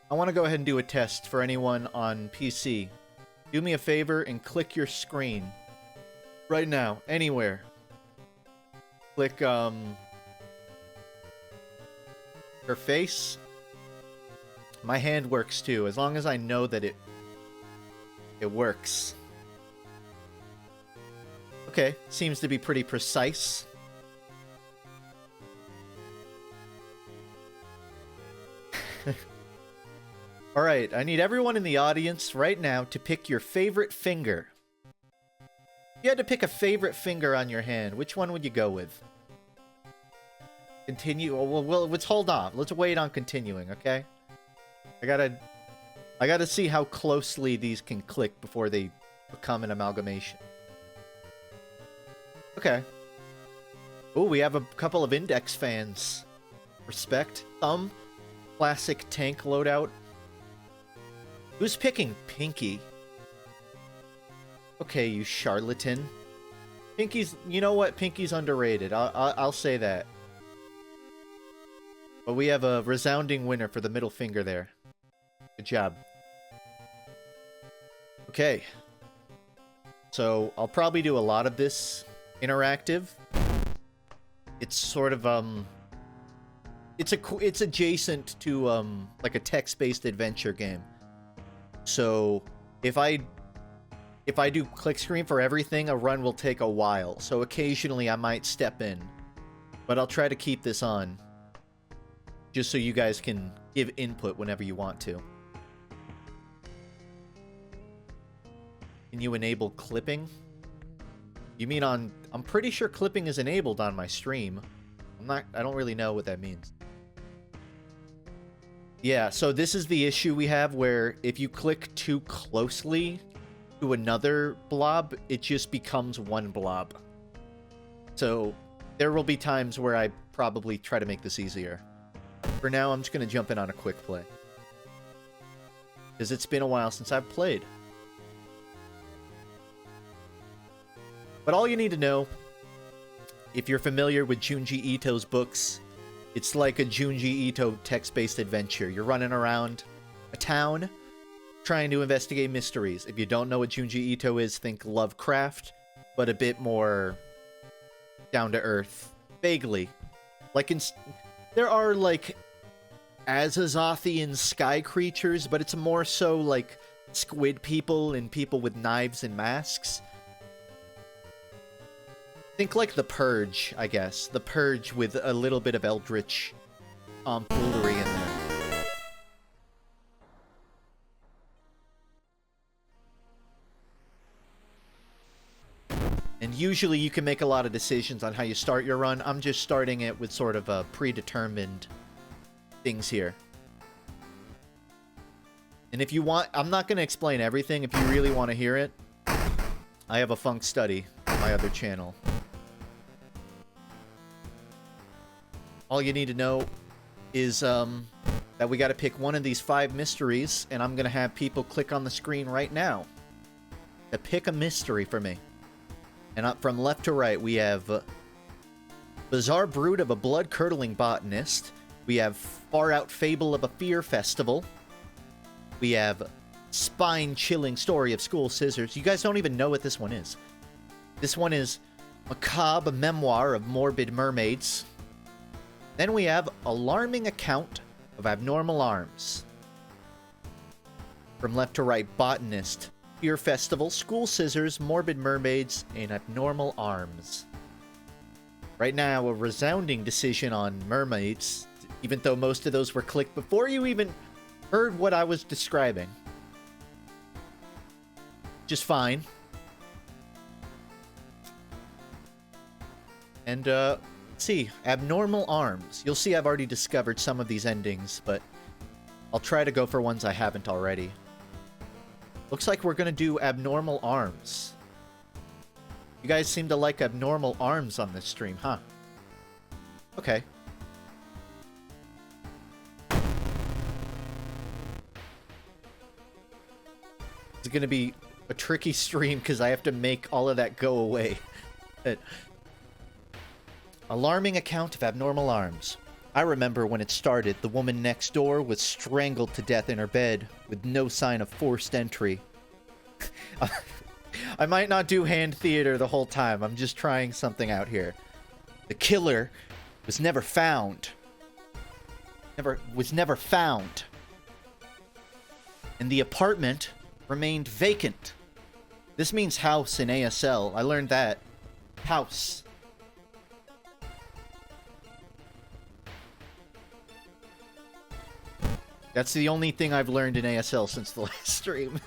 I want to go ahead and do a test for anyone on PC. Do me a favor and click your screen. Right now, anywhere. Click, her face. My hand works too, as long as I know that it works. Okay, seems to be pretty precise. Alright, I need everyone in the audience right now to pick your favorite finger. If you had to pick a favorite finger on your hand, which one would you go with? Continue. Well, let's hold on. Let's wait on continuing, okay? I gotta see how closely these can click before they become an amalgamation. Okay. Oh, we have a couple of index fans. Respect. Thumb. Classic tank loadout. Who's picking Pinky? Okay, you charlatan. Pinky's... You know what? Pinky's underrated. I'll say that. But we have a resounding winner for the middle finger there. Good job. Okay. So, I'll probably do a lot of this interactive. It's sort of, It's adjacent to, like a text-based adventure game. So, if I do click screen for everything, a run will take a while. So occasionally I might step in. But I'll try to keep this on. Just so you guys can give input whenever you want to. Can you enable clipping? You mean on... I'm pretty sure clipping is enabled on my stream. I don't really know what that means. Yeah, so this is the issue we have where if you click too closely to another blob, it just becomes one blob. So there will be times where I probably try to make this easier. For now, I'm just going to jump in on a quick play. Because it's been a while since I've played. But all you need to know, if you're familiar with Junji Ito's books, it's like a Junji Ito text-based adventure. You're running around a town trying to investigate mysteries. If you don't know what Junji Ito is, think Lovecraft, but a bit more down-to-earth. Vaguely. Like, there are, like, Azazothian sky creatures, but it's more so, like, squid people and people with knives and masks. Think like The Purge, I guess. The Purge with a little bit of eldritch tomfoolery in there. And usually you can make a lot of decisions on how you start your run. I'm just starting it with sort of a predetermined things here. And if you want... I'm not going to explain everything. If you really want to hear it, I have a FUNKe study on my other channel. All you need to know is that we got to pick one of these 5 mysteries, and I'm going to have people click on the screen right now to pick a mystery for me. And from left to right, we have Bizarre Brood of a Blood-Curdling Botanist. We have Far Out Fable of a Fear Festival. We have Spine-Chilling Story of School Scissors. You guys don't even know what this one is. This one is Macabre Memoir of Morbid Mermaids. Then we have Alarming Account of Abnormal Arms. From left to right, Botanist, Fear Festival, School Scissors, Morbid Mermaids, and Abnormal Arms. Right now, a resounding decision on Mermaids, even though most of those were clicked before you even heard what I was describing. Just fine. And, let's see. Abnormal Arms. You'll see I've already discovered some of these endings, but I'll try to go for ones I haven't already. Looks like we're gonna do Abnormal Arms. You guys seem to like Abnormal Arms on this stream, huh? Okay. It's gonna be a tricky stream because I have to make all of that go away. Alarming Account of Abnormal Arms. I remember when it started, the woman next door was strangled to death in her bed with no sign of forced entry. I might not do hand theater the whole time. I'm just trying something out here. The killer was never found. Was never found. And the apartment remained vacant. This means house in ASL. I learned that. House. That's the only thing I've learned in ASL since the last stream.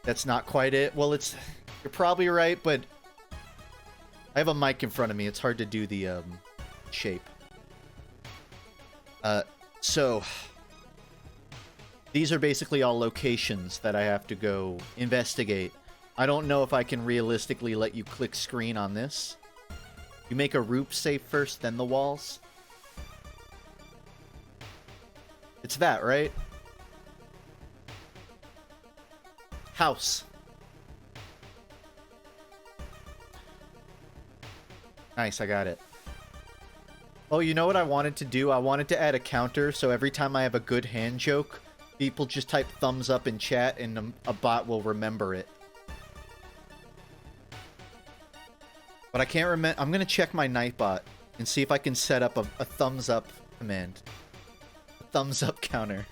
That's not quite it. Well, you're probably right, but I have a mic in front of me. It's hard to do the shape. So these are basically all locations that I have to go investigate. I don't know if I can realistically let you click screen on this. You make a roof safe first, then the walls. It's that, right? House. Nice, I got it. Oh, you know what I wanted to do? I wanted to add a counter, so every time I have a good hand joke, people just type thumbs up in chat, and a bot will remember it. But I can't remember. I'm gonna check my Nightbot and see if I can set up a thumbs up command. A thumbs up counter.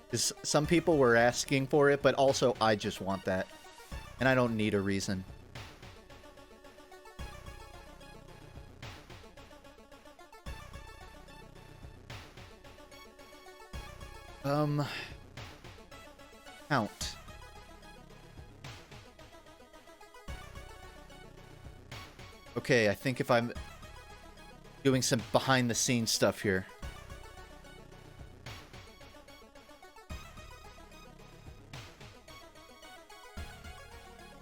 Because some people were asking for it, but also I just want that. And I don't need a reason. Count. Okay, I think if I'm doing some behind-the-scenes stuff here.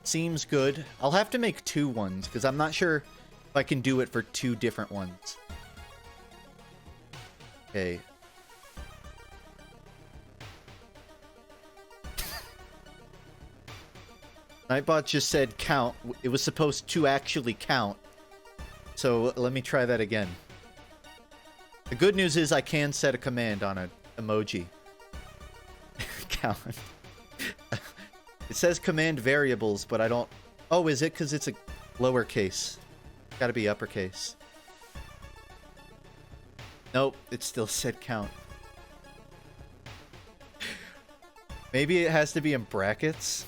Seems good. I'll have to make 2 ones, because I'm not sure if I can do it for 2 different ones. Okay. Nightbot just said count. It was supposed to actually count. So let me try that again. The good news is I can set a command on an emoji. Count. It says command variables, but I don't... Oh, is it? Because it's a lowercase. Gotta be uppercase. Nope, it still said count. Maybe it has to be in brackets?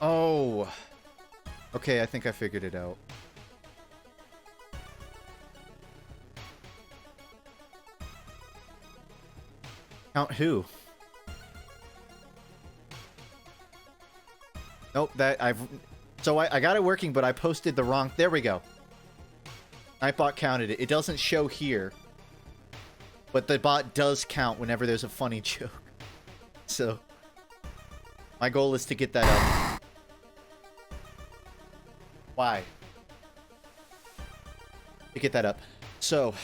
Oh. Okay, I think I figured it out. Count who? Nope, So I got it working, but I posted the wrong... There we go. Nightbot counted it. It doesn't show here. But the bot does count whenever there's a funny joke. So, my goal is to get that up. Why? To get that up. So,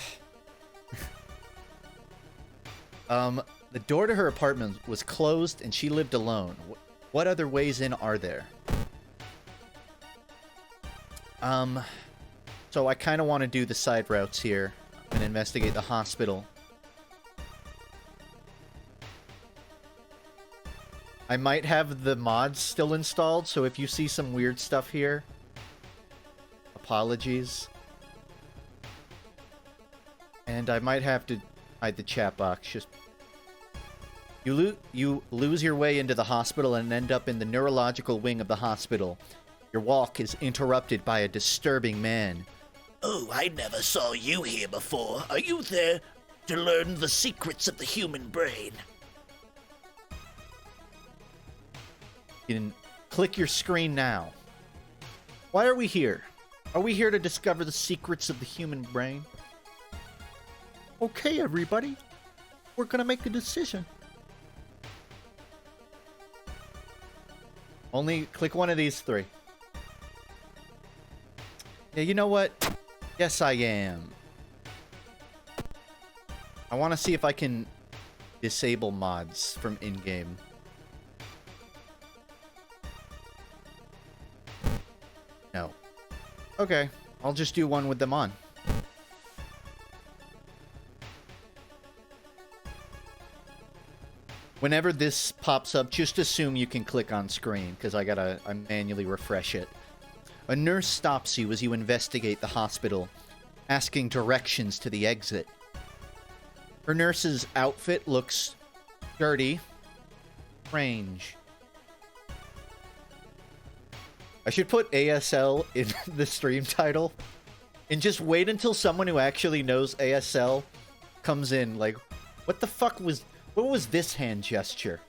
the door to her apartment was closed and she lived alone. What other ways in are there? So I kind of want to do the side routes here and investigate the hospital. I might have the mods still installed, so if you see some weird stuff here, apologies. And I might have to hide the chat box. Just you lose your way into the hospital and end up in the neurological wing of the hospital. Your walk is interrupted by a disturbing man. Oh, I never saw you here before. Are you there to learn the secrets of the human brain? You can click your screen now. Why are we here? Are we here to discover the secrets of the human brain? Okay, everybody. We're gonna make a decision. Only click one of these 3. Yeah, you know what? Yes, I am. I want to see if I can disable mods from in-game. No. Okay, I'll just do one with them on. Whenever this pops up, just assume you can click on screen, because I manually refresh it. A nurse stops you as you investigate the hospital, asking directions to the exit. Her nurse's outfit looks dirty, strange. I should put ASL in the stream title, and just wait until someone who actually knows ASL comes in, like, what the fuck was... What was this hand gesture?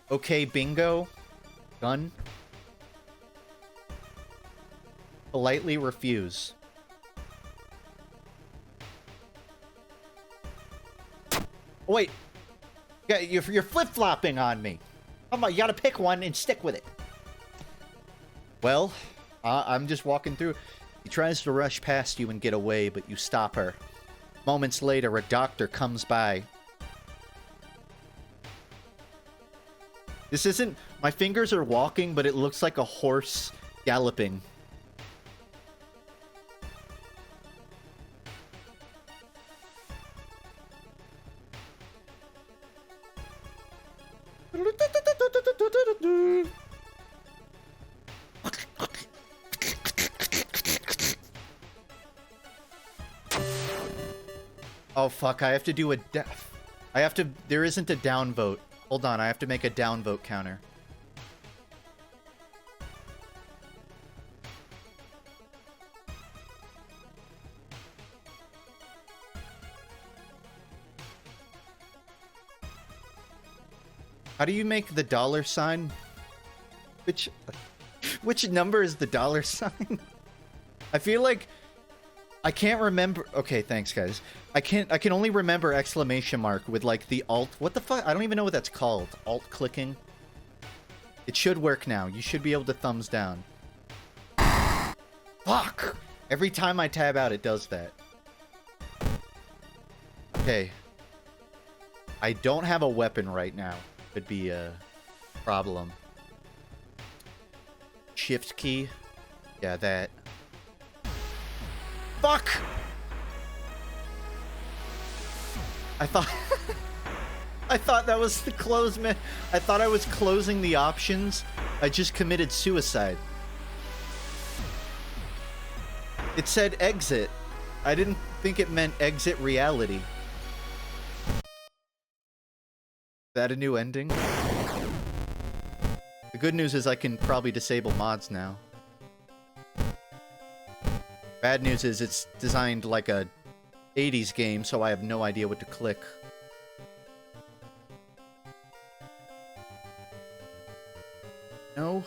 Okay, bingo. Gun. Politely refuse. Oh, wait. Yeah, you're flip-flopping on me. Come on, you gotta pick one and stick with it. Well, I'm just walking through. He tries to rush past you and get away, but you stop her. Moments later, a doctor comes by. This isn't... My fingers are walking, but it looks like a horse galloping. Oh, fuck. I have to do a... There isn't a downvote. Hold on. I have to make a downvote counter. How do you make the dollar sign? Which number is the dollar sign? I feel like... I can't remember... Okay, thanks, guys. I can only remember exclamation mark with, like, the alt... What the fuck? I don't even know what that's called. Alt-clicking? It should work now. You should be able to thumbs down. Fuck! Every time I tab out, it does that. Okay. I don't have a weapon right now. Could be a problem. Shift key. Yeah, that... Fuck! I thought... I thought that was the close, man. I thought I was closing the options. I just committed suicide. It said exit. I didn't think it meant exit reality. Is that a new ending? The good news is I can probably disable mods now. Bad news is it's designed like a 80s game, so I have no idea what to click. No.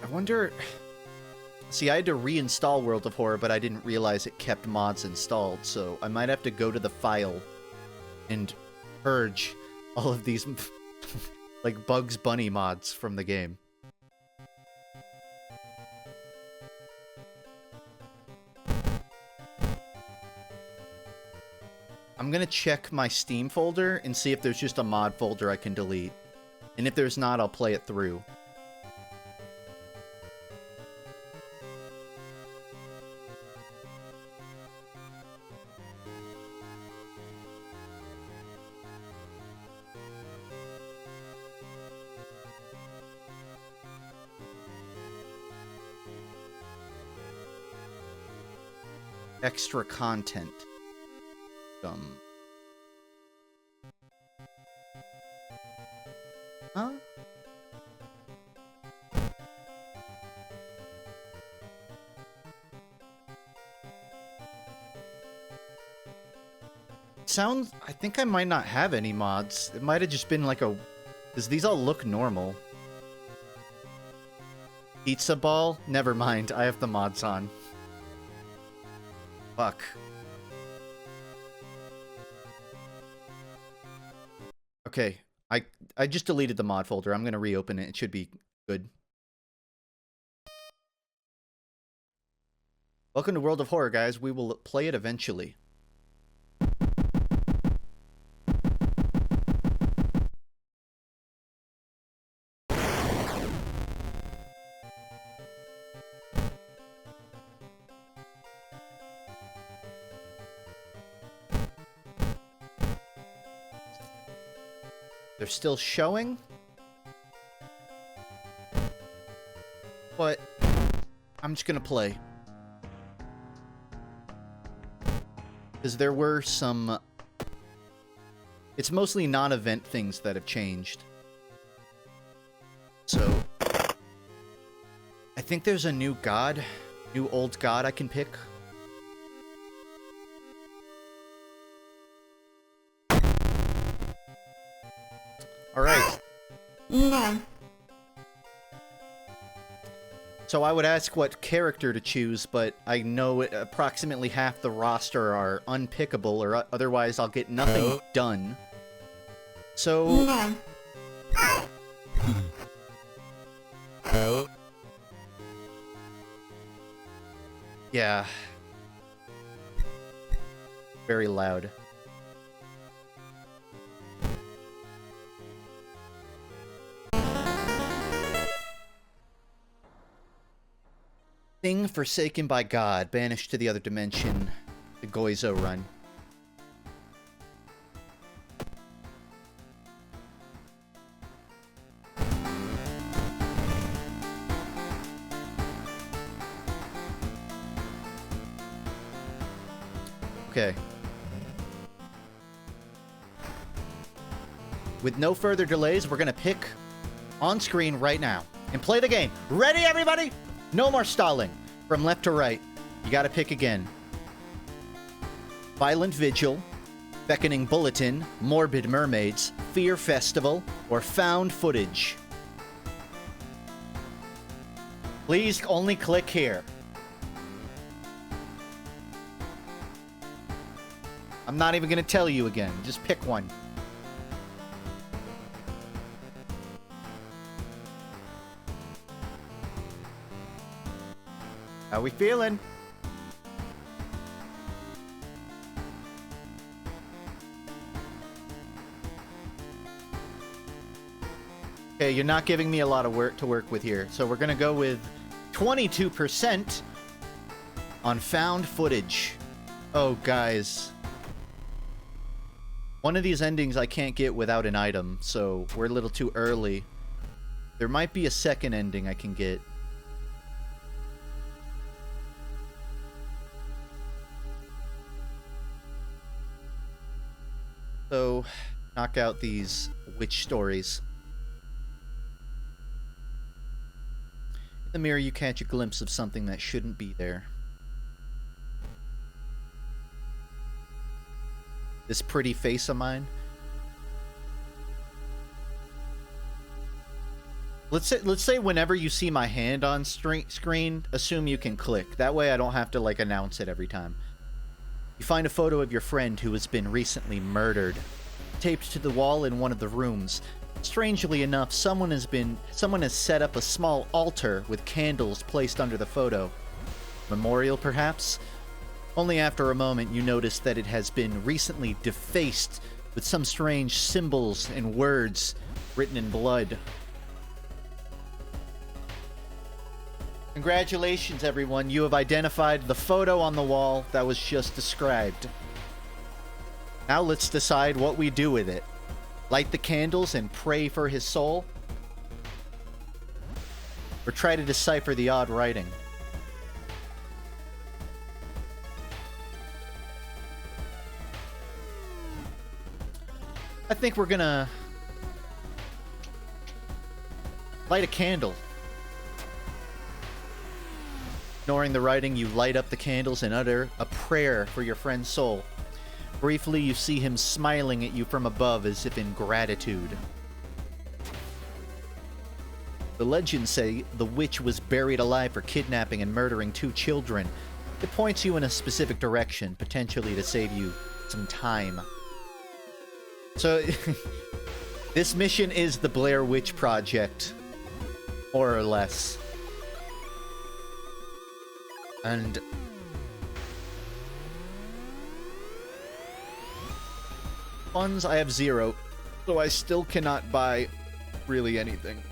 I wonder... See, I had to reinstall World of Horror, but I didn't realize it kept mods installed, so I might have to go to the file and purge all of these, like, Bugs Bunny mods from the game. I'm gonna check my Steam folder and see if there's just a mod folder I can delete. And if there's not, I'll play it through. Extra content. Huh? Sounds... I think I might not have any mods. It might have just been like a... Because these all look normal. Pizza ball? Never mind. I have the mods on. Fuck. Okay. I just deleted the mod folder. I'm gonna reopen it. It should be good. Welcome to World of Horror, guys. We will play it eventually. They're still showing? But I'm just gonna play. Because there were some... It's mostly non-event things that have changed. So... I think there's a new god. New old god I can pick. Alright. So I would ask what character to choose, but I know approximately half the roster are unpickable, or otherwise I'll get nothing done. So... Yeah. Very loud. Thing forsaken by God, banished to the other dimension. The Goizo run. Okay. With no further delays, we're gonna pick on screen right now and play the game. Ready, everybody? No more stalling. From left to right, you gotta pick again. Violent Vigil, Beckoning Bulletin, Morbid Mermaids, Fear Festival, or Found Footage. Please only click here. I'm not even gonna tell you again. Just pick one. How we feeling? Okay, you're not giving me a lot of work to work with here. So we're gonna go with 22% on Found Footage. Oh, guys. One of these endings I can't get without an item, so we're a little too early. There might be a second ending I can get. So, knock out these witch stories. In the mirror, you catch a glimpse of something that shouldn't be there. This pretty face of mine. Let's say whenever you see my hand on screen, assume you can click. That way I don't have to, like, announce it every time. You find a photo of your friend who has been recently murdered, taped to the wall in one of the rooms. Strangely enough, someone has set up a small altar with candles placed under the photo. Memorial, perhaps? Only after a moment you notice that it has been recently defaced with some strange symbols and words written in blood. Congratulations, everyone. You have identified the photo on the wall that was just described. Now let's decide what we do with it. Light the candles and pray for his soul? Or try to decipher the odd writing? I think we're gonna light a candle. Ignoring the writing, you light up the candles and utter a prayer for your friend's soul. Briefly, you see him smiling at you from above as if in gratitude. The legends say the witch was buried alive for kidnapping and murdering 2 children. It points you in a specific direction, potentially to save you some time. So, this mission is the Blair Witch Project. More or less. And Funds, I have 0. So I still cannot buy really anything.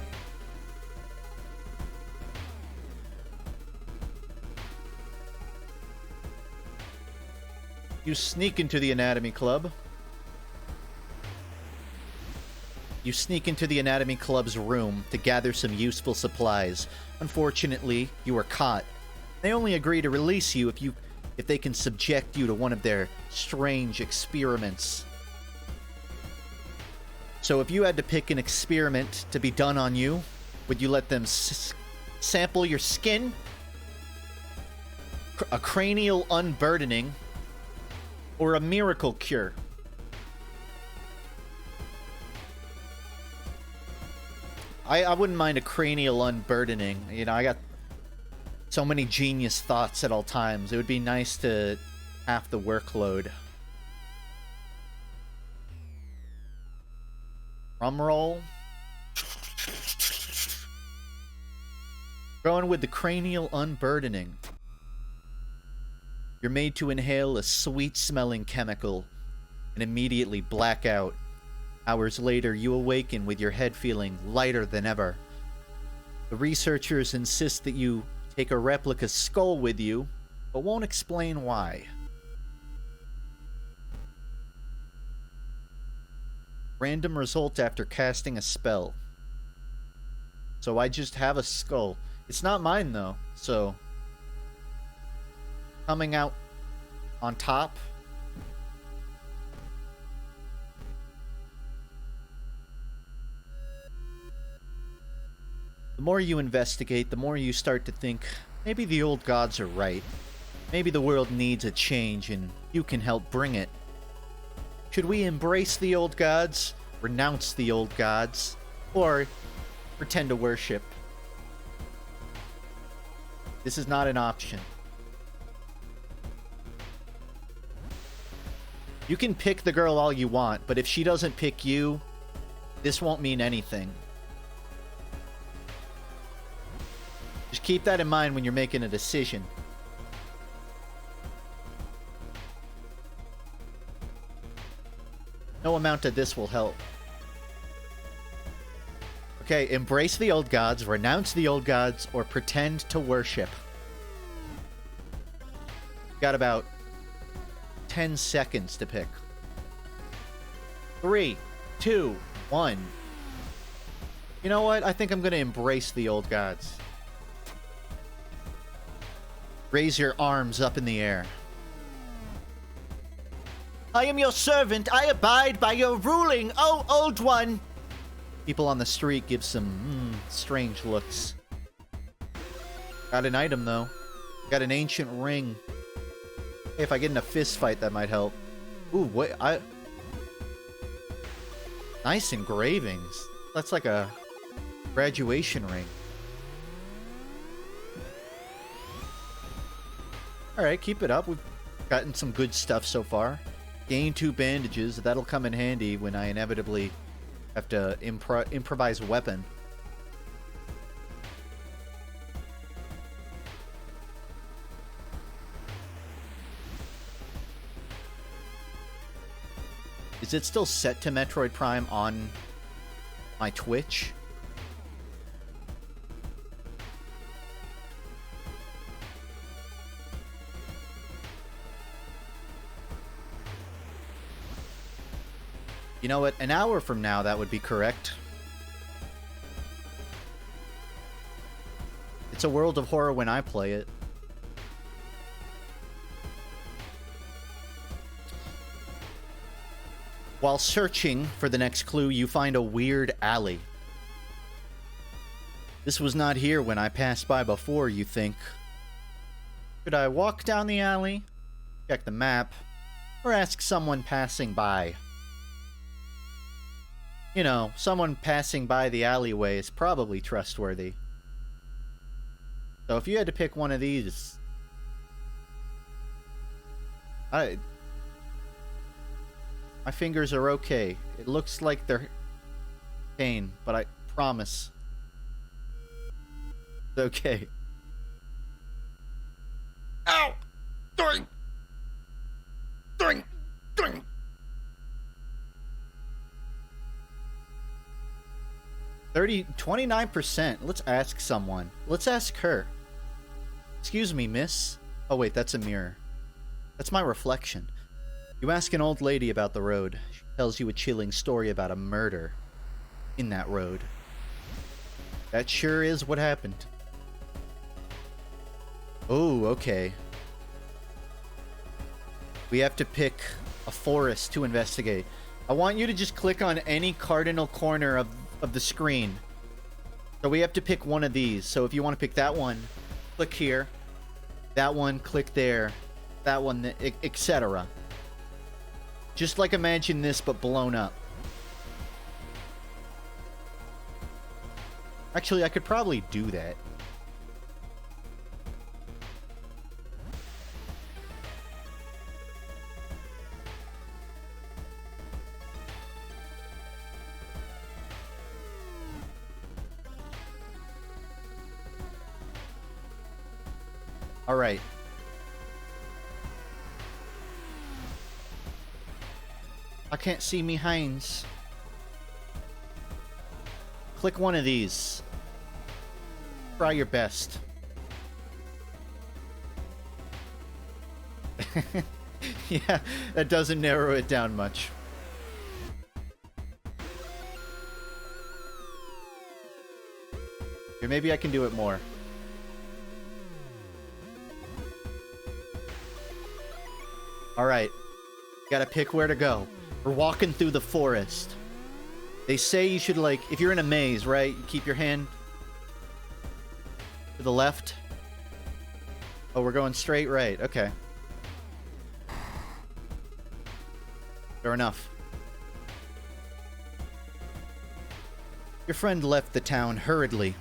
You sneak into the anatomy club. You sneak into the anatomy club's room to gather some useful supplies. Unfortunately, you are caught. They only agree to release you if they can subject you to one of their strange experiments. So if you had to pick an experiment to be done on you, would you let them sample your skin? A cranial unburdening? Or a miracle cure? I wouldn't mind a cranial unburdening. You know, I got so many genius thoughts at all times. It would be nice to half the workload. Drum roll. Going with the cranial unburdening. You're made to inhale a sweet-smelling chemical and immediately black out. Hours later, you awaken with your head feeling lighter than ever. The researchers insist that you take a replica skull with you, but won't explain why. Random result after casting a spell. So I just have a skull. It's not mine, though, so... Coming out on top... The more you investigate, the more you start to think, maybe the old gods are right. Maybe the world needs a change and you can help bring it. Should we embrace the old gods, renounce the old gods, or pretend to worship? This is not an option. You can pick the girl all you want, but if she doesn't pick you, this won't mean anything. Just keep that in mind when you're making a decision. No amount of this will help. Okay, embrace the old gods, renounce the old gods, or pretend to worship. Got about 10 seconds to pick. 3, 2, 1. You know what? I think I'm going to embrace the old gods. Raise your arms up in the air. I am your servant. I abide by your ruling, O Old One. People on the street give some strange looks. Got an item, though. Got an ancient ring. Hey, if I get in a fist fight, that might help. Ooh, what? Nice engravings. That's like a graduation ring. Alright, keep it up. We've gotten some good stuff so far. Gain 2 bandages. That'll come in handy when I inevitably have to improvise a weapon. Is it still set to Metroid Prime on my Twitch? You know what? An hour from now, that would be correct. It's a world of horror when I play it. While searching for the next clue, you find a weird alley. This was not here when I passed by before, you think. Should I walk down the alley, check the map, or ask someone passing by? You know, someone passing by the alleyway is probably trustworthy. So if you had to pick one of these... My fingers are okay. It looks like they're pain, but I promise. It's okay. Ow! Doing! Doing! Doing! 29%. Let's ask someone. Let's ask her. Excuse me, miss. Oh, wait, that's a mirror. That's my reflection. You ask an old lady about the road. She tells you a chilling story about a murder in that road. That sure is what happened. Oh, okay. We have to pick a forest to investigate. I want you to just click on any cardinal corner of the screen. So we have to pick one of these. So if you want to pick that one, click here. That one, click there. That one, etc. Just like imagine this, but blown up. Actually, I could probably do that. All right. I can't see me Heinz. Click one of these. Try your best. Yeah, that doesn't narrow it down much. Here, maybe I can do it more. Alright. Gotta pick where to go. We're walking through the forest. They say you should, like, if you're in a maze, right? You keep your hand to the left. Oh, we're going straight right. Okay. Fair enough. Your friend left the town hurriedly.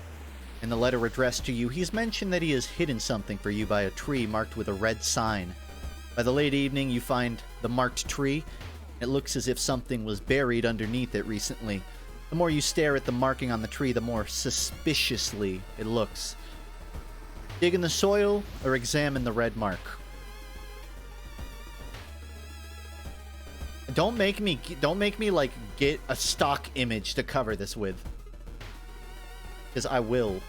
In the letter addressed to you, he's mentioned that he has hidden something for you by a tree marked with a red sign. By the late evening, you find the marked tree. It looks as if something was buried underneath it recently. The more you stare at the marking on the tree, the more suspiciously it looks. Dig in the soil or examine the red mark. Don't make me like get a stock image to cover this with. Because I will.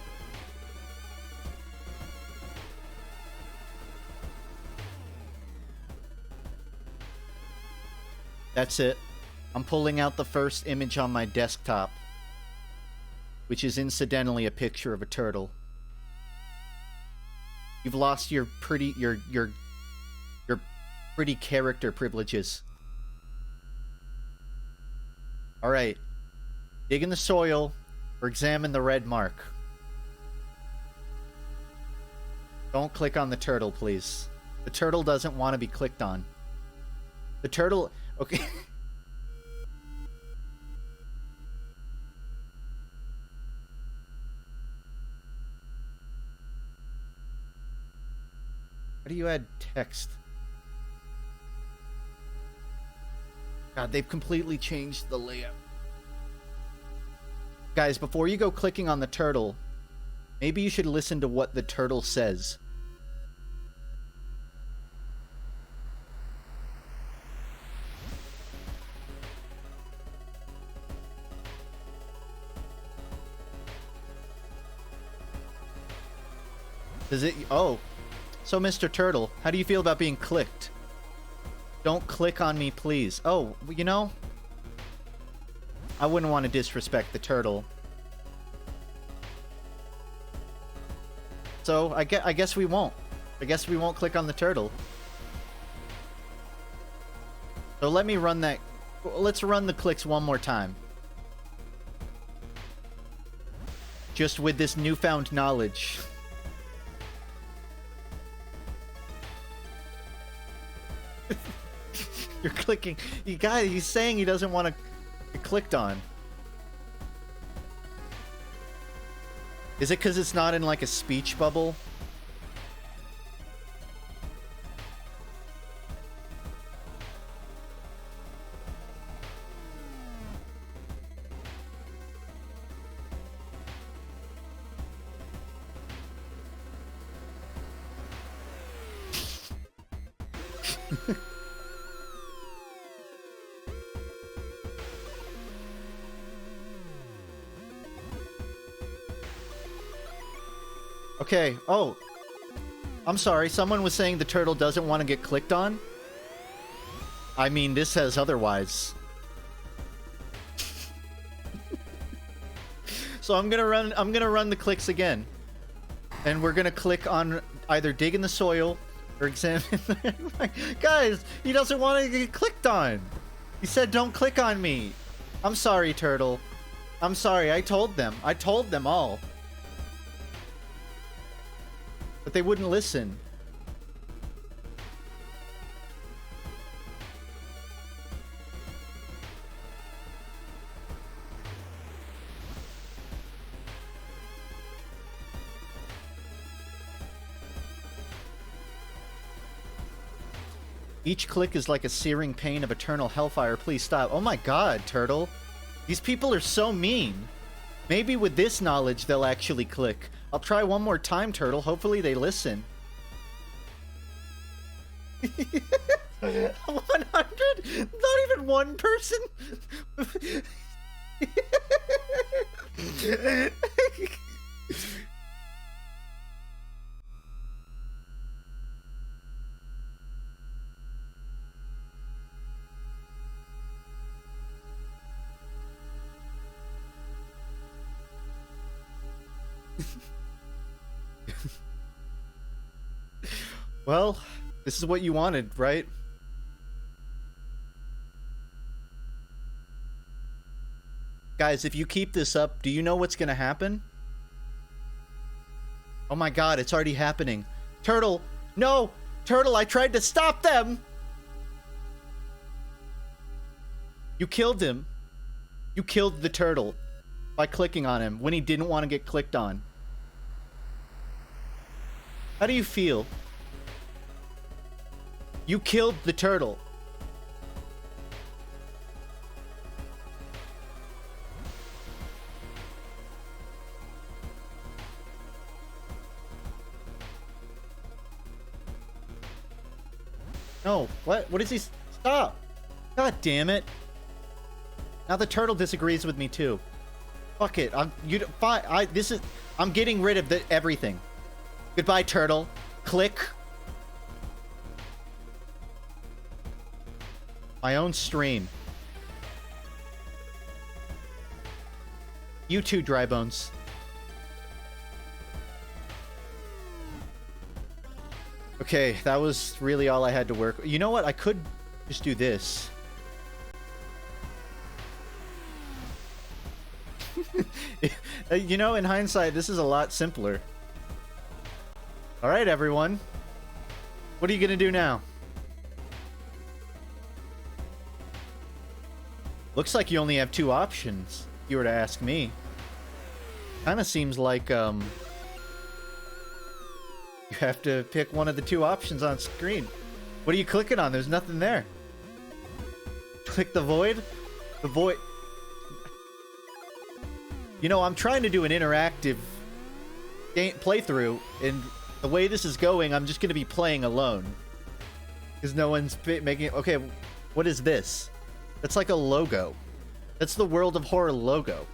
That's it. I'm pulling out the first image on my desktop, which is incidentally a picture of a turtle. You've lost your pretty pretty character privileges. All right. Dig in the soil or examine the red mark. Don't click on the turtle, please. The turtle doesn't want to be clicked on. The turtle... Okay. How do you add text? God, they've completely changed the layout. Guys, before you go clicking on the turtle, maybe you should listen to what the turtle says. Does it... Oh. So, Mr. Turtle, how do you feel about being clicked? Don't click on me, please. Oh, you know... I wouldn't want to disrespect the turtle. So, I guess we won't. I guess we won't click on the turtle. So let me run that... Let's run the clicks one more time. Just with this newfound knowledge. You're clicking. He's saying he doesn't want to get clicked on. Is it because it's not in like a speech bubble? Okay, oh. I'm sorry, someone was saying the turtle doesn't want to get clicked on. I mean, this says otherwise. So I'm gonna run the clicks again. And we're gonna click on either dig in the soil or examine. Guys, he doesn't want to get clicked on. He said don't click on me. I'm sorry, turtle. I'm sorry, I told them all. But they wouldn't listen. Each click is like a searing pain of eternal hellfire. Please stop. Oh my god, turtle. These people are so mean. Maybe with this knowledge, they'll actually click. I'll try one more time, turtle. Hopefully they listen. 100? Not even one person? Well, this is what you wanted, right? Guys, if you keep this up, do you know what's gonna happen? Oh my god, it's already happening. Turtle! No! Turtle, I tried to stop them! You killed him. You killed the turtle by clicking on him when he didn't want to get clicked on. How do you feel? You killed the turtle. No, what? What is he? Stop! God damn it! Now the turtle disagrees with me too. Fuck it. I'm getting rid of everything. Goodbye, turtle. Click. My own stream. You too, Dry Bones. Okay, that was really all I had to work. You know what? I could just do this. You know, in hindsight, this is a lot simpler. Alright, everyone. What are you gonna do now? Looks like you only have two options, if you were to ask me. Kinda seems like, you have to pick one of the two options on screen. What are you clicking on? There's nothing there. Click the void? The void... You know, I'm trying to do an interactive playthrough, and the way this is going, I'm just going to be playing alone. Because no one's making... Okay, what is this? That's like a logo. That's the World of Horror logo.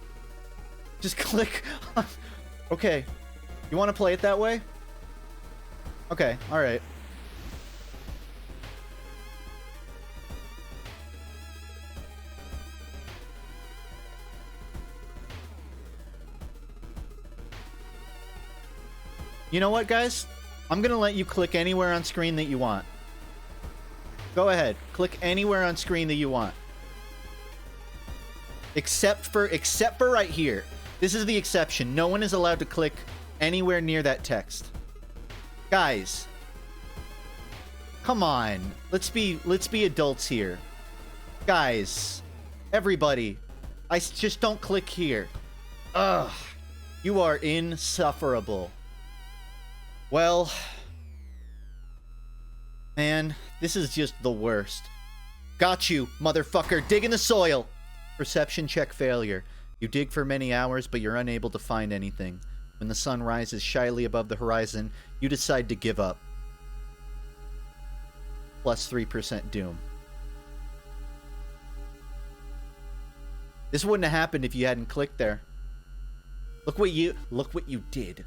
Just click on... Okay. You want to play it that way? Okay, alright. You know what, guys? I'm gonna let you click anywhere on screen that you want. Go ahead. Click anywhere on screen that you want. Except for right here. This is the exception. No one is allowed to click anywhere near that text. Guys. Come on. Let's be adults here. Guys. Everybody. Just don't click here. Ugh. You are insufferable. Well, man, this is just the worst. Got you, motherfucker. Dig in the soil. Perception check failure. You dig for many hours, but you're unable to find anything. When the sun rises shyly above the horizon, you decide to give up. Plus 3% doom. This wouldn't have happened if you hadn't clicked there. Look what you did.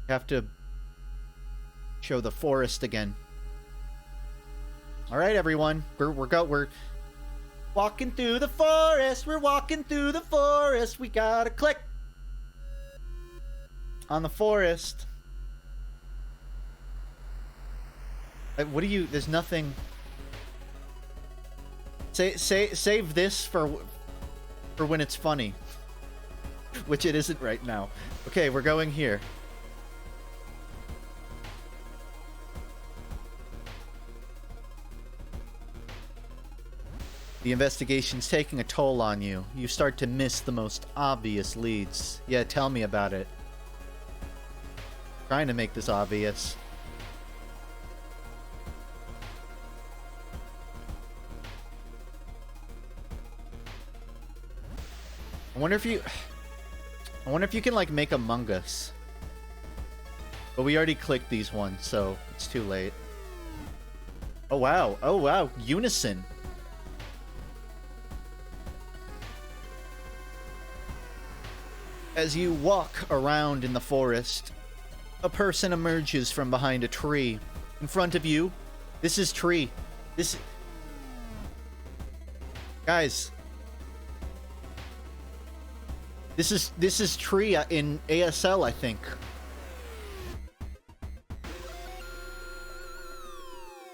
Have to show the forest again. All right, everyone. We're walking through the forest. We're walking through the forest. We gotta click on the forest. What do you? There's nothing. Save this for when it's funny, which it isn't right now. Okay, we're going here. The investigation's taking a toll on you. You start to miss the most obvious leads. Yeah, tell me about it. Trying to make this obvious. I wonder if you can like make Among Us. But we already clicked these ones, so it's too late. Oh wow. Oh wow. Unison. As you walk around in the forest, a person emerges from behind a tree. In front of you, this is tree. Guys. This is tree in ASL, I think.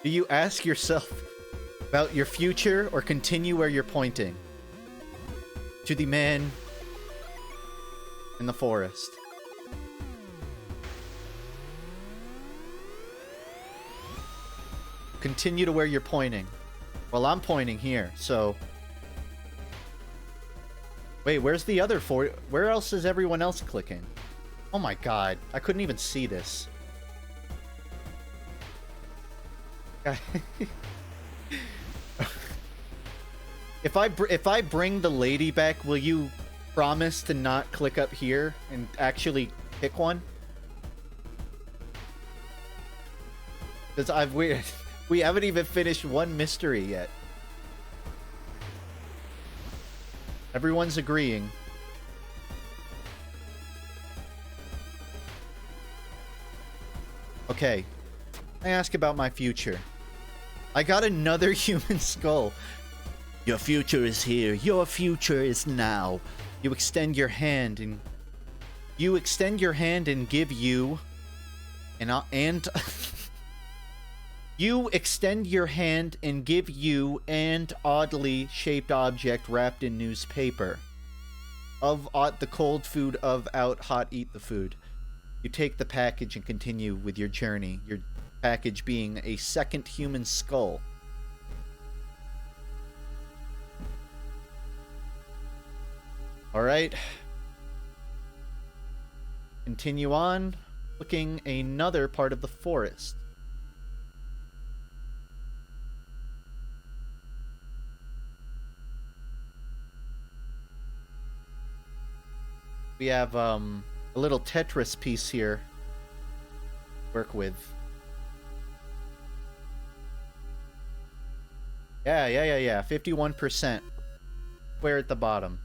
Do you ask yourself about your future or continue where you're pointing? To the man in the forest. Continue to where you're pointing. Well, I'm pointing here, so... Wait, where's the other four? Where else is everyone else clicking? Oh my god, I couldn't even see this. If I bring the lady back, will you promise to not click up here and actually pick one? Because we haven't even finished one mystery yet. Everyone's agreeing. Okay. I ask about my future. I got another human skull. Your future is here. Your future is now. You extend your hand and give you You extend your hand and give you and oddly shaped object wrapped in newspaper. Of the cold food of out hot eat the food. You take the package and continue with your journey. Your package being a second human skull. Alright. Continue on. Looking another part of the forest. We have a little Tetris piece here to work with. Yeah. 51%. Where at the bottom?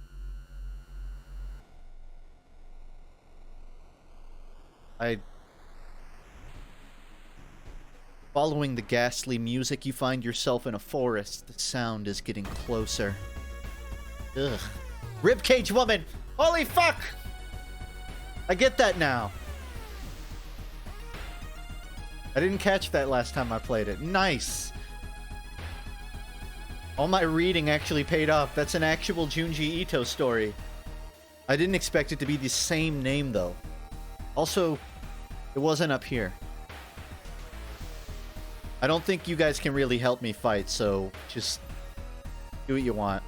Following the ghastly music, you find yourself in a forest. The sound is getting closer. Ugh. Ribcage woman! Holy fuck! I get that now. I didn't catch that last time I played it. Nice! All my reading actually paid off. That's an actual Junji Ito story. I didn't expect it to be the same name, though. Also, it wasn't up here. I don't think you guys can really help me fight, so just do what you want.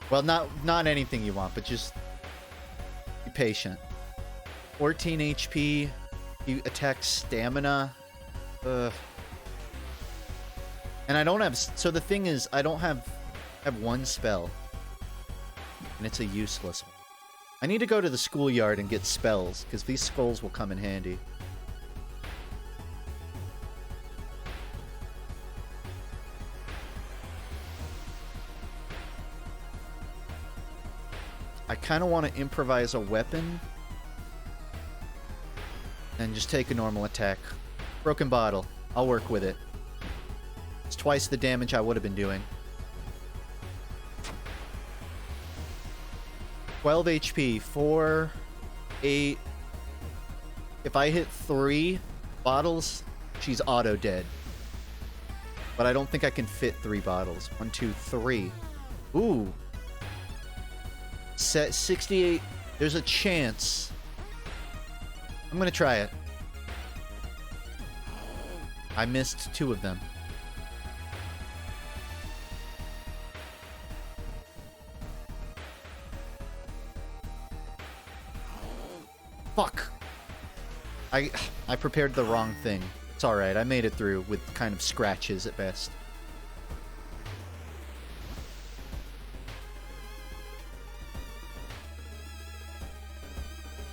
Well, not anything you want, but just be patient. 14 HP. You attack stamina. And I don't have... So the thing is, I don't have one spell. And it's a useless one. I need to go to the schoolyard and get spells, because these skulls will come in handy. I kind of want to improvise a weapon. And just take a normal attack. Broken bottle. I'll work with it. It's twice the damage I would have been doing. 12 HP. 4, 8. If I hit 3 bottles, she's auto dead. But I don't think I can fit 3 bottles. 1, 2, 3. Ooh. Set 68. There's a chance. I'm gonna try it. I missed 2 of them. Fuck. I prepared the wrong thing. It's alright, I made it through with kind of scratches at best.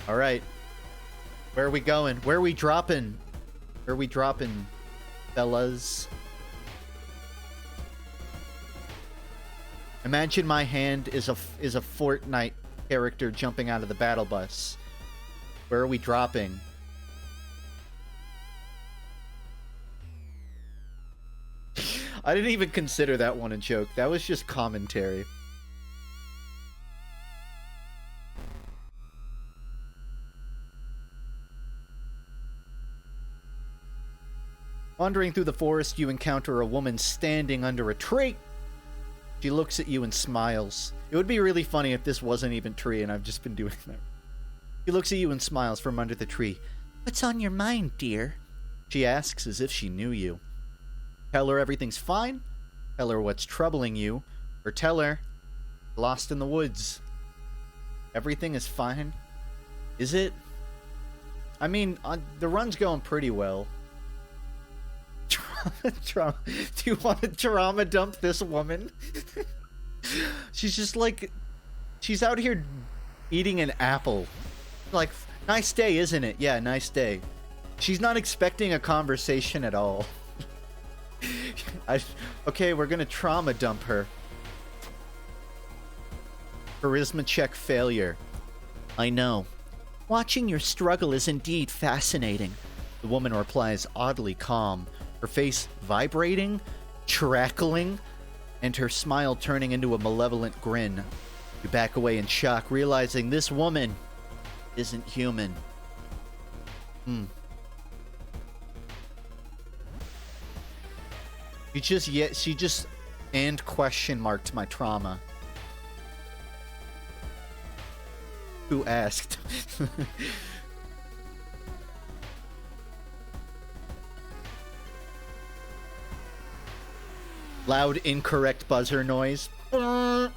Alright. Where are we going? Where are we dropping? Where are we dropping, fellas? Imagine my hand is a Fortnite character jumping out of the battle bus. Where are we dropping? I didn't even consider that one a joke. That was just commentary. Wandering through the forest, you encounter a woman standing under a tree. She looks at you and smiles. It would be really funny if this wasn't even tree and I've just been doing that. She looks at you and smiles from under the tree. "What's on your mind, dear?" She asks as if she knew you. Tell her everything's fine. Tell her what's troubling you. Or tell her, lost in the woods. Everything is fine. Is it? I mean, the run's going pretty well. Trauma. Do you want to trauma dump this woman? She's just like... She's out here eating an apple. Like, nice day, isn't it? Yeah, nice day. She's not expecting a conversation at all. Okay, we're gonna trauma dump her. Charisma check failure. I know. Watching your struggle is indeed fascinating. The woman replies oddly calm, her face vibrating, crackling, and her smile turning into a malevolent grin. You back away in shock, realizing this woman isn't human. She just and question marked my trauma. Who asked? Loud incorrect buzzer noise. It's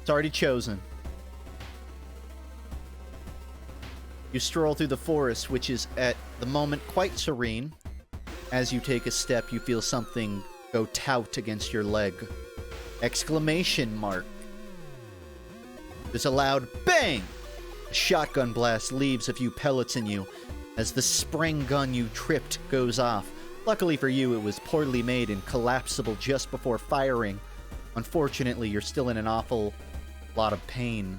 already chosen. You stroll through the forest, which is at the moment quite serene. As you take a step, you feel something go tout against your leg. Exclamation mark. There's a loud bang! A shotgun blast leaves a few pellets in you as the spring gun you tripped goes off. Luckily for you, it was poorly made and collapsible just before firing. Unfortunately, you're still in an awful lot of pain.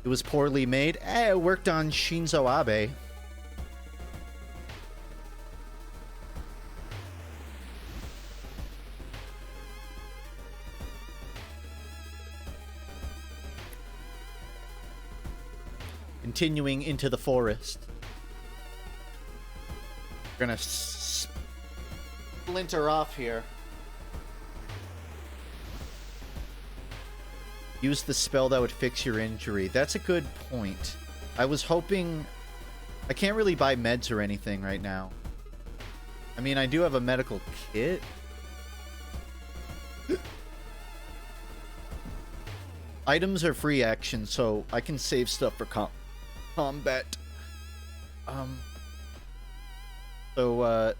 It was poorly made. It worked on Shinzo Abe. Continuing into the forest. We're gonna splinter off here. Use the spell that would fix your injury. That's a good point. I was hoping... I can't really buy meds or anything right now. I mean, I do have a medical kit. Items are free action, so I can save stuff for combat. Hold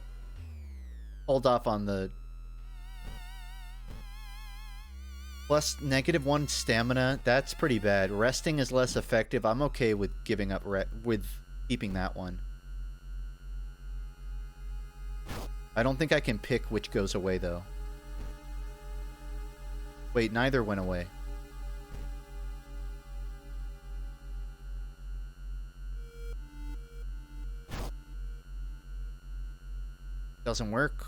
off on the... Plus -1 stamina, that's pretty bad. Resting is less effective. I'm okay with giving up with keeping that one. I don't think I can pick which goes away though. Wait, neither went away. Doesn't work.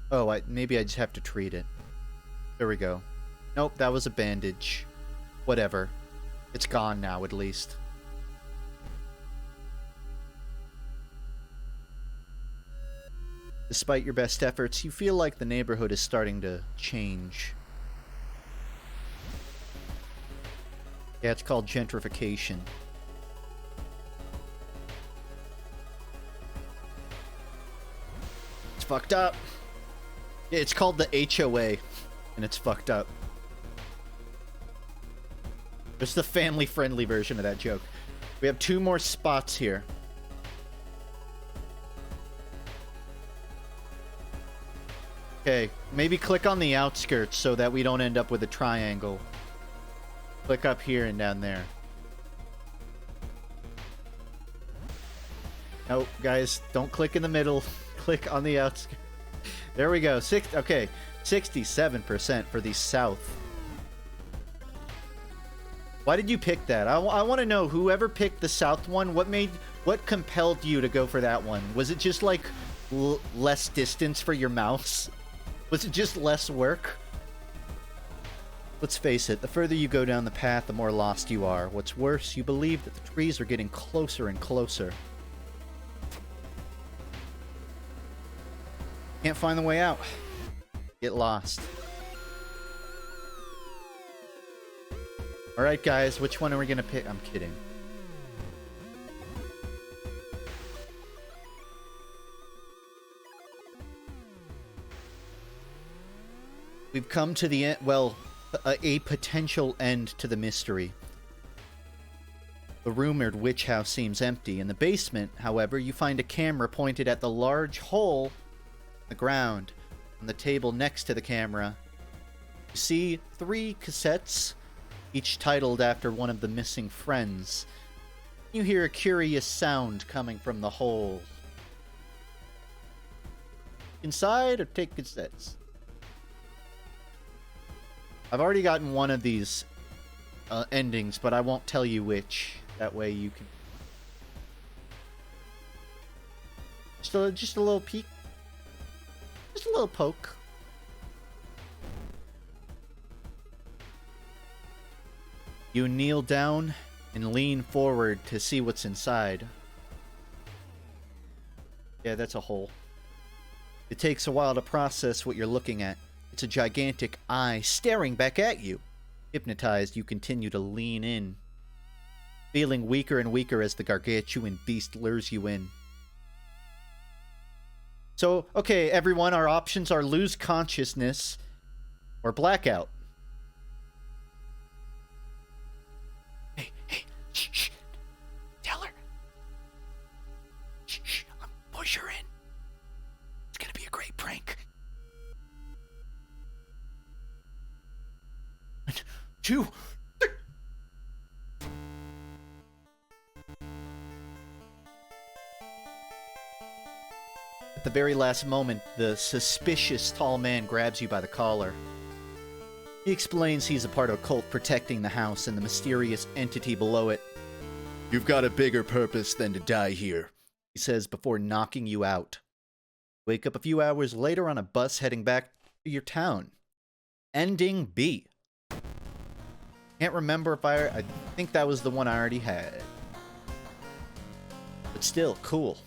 Oh, maybe I just have to treat it. There we go. Nope, that was a bandage. Whatever. It's gone now, at least. Despite your best efforts, you feel like the neighborhood is starting to change. Yeah, it's called gentrification. It's fucked up. Yeah, it's called the HOA, and it's fucked up. It's the family-friendly version of that joke. We have 2 more spots here. Okay, maybe click on the outskirts so that we don't end up with a triangle. Click up here and down there. Nope, guys, don't click in the middle. Click on the outskirts. There we go. Okay, 67% for the south. Why did you pick that? I want to know, whoever picked the south one, what compelled you to go for that one? Was it just like less distance for your mouse? Was it just less work? Let's face it, the further you go down the path, the more lost you are. What's worse, you believe that the trees are getting closer and closer. Can't find the way out. Get lost. Alright guys, which one are we gonna pick? I'm kidding. We've come to the end, well, a potential end to the mystery. The rumored witch house seems empty. In the basement, however, you find a camera pointed at the large hole in the ground. On the table next to the camera, you see 3 cassettes, each titled after one of the missing friends. You hear a curious sound coming from the hole. Inside or take cassettes? I've already gotten one of these endings, but I won't tell you which. That way you can... Just a little peek. Just a little poke. You kneel down and lean forward to see what's inside. Yeah, that's a hole. It takes a while to process what you're looking at. It's a gigantic eye staring back at you. Hypnotized, you continue to lean in, feeling weaker and weaker as the gargantuan beast lures you in. So, okay, everyone, our options are lose consciousness or blackout. Hey, shh. Tell her. Shh, push her in. It's gonna be a great prank. 1, 2, 3. At the very last moment, the suspicious tall man grabs you by the collar. He explains he's a part of a cult protecting the house and the mysterious entity below it. You've got a bigger purpose than to die here, he says before knocking you out. Wake up a few hours later on a bus heading back to your town. Ending B. Can't remember if I think that was the one I already had. But still, cool.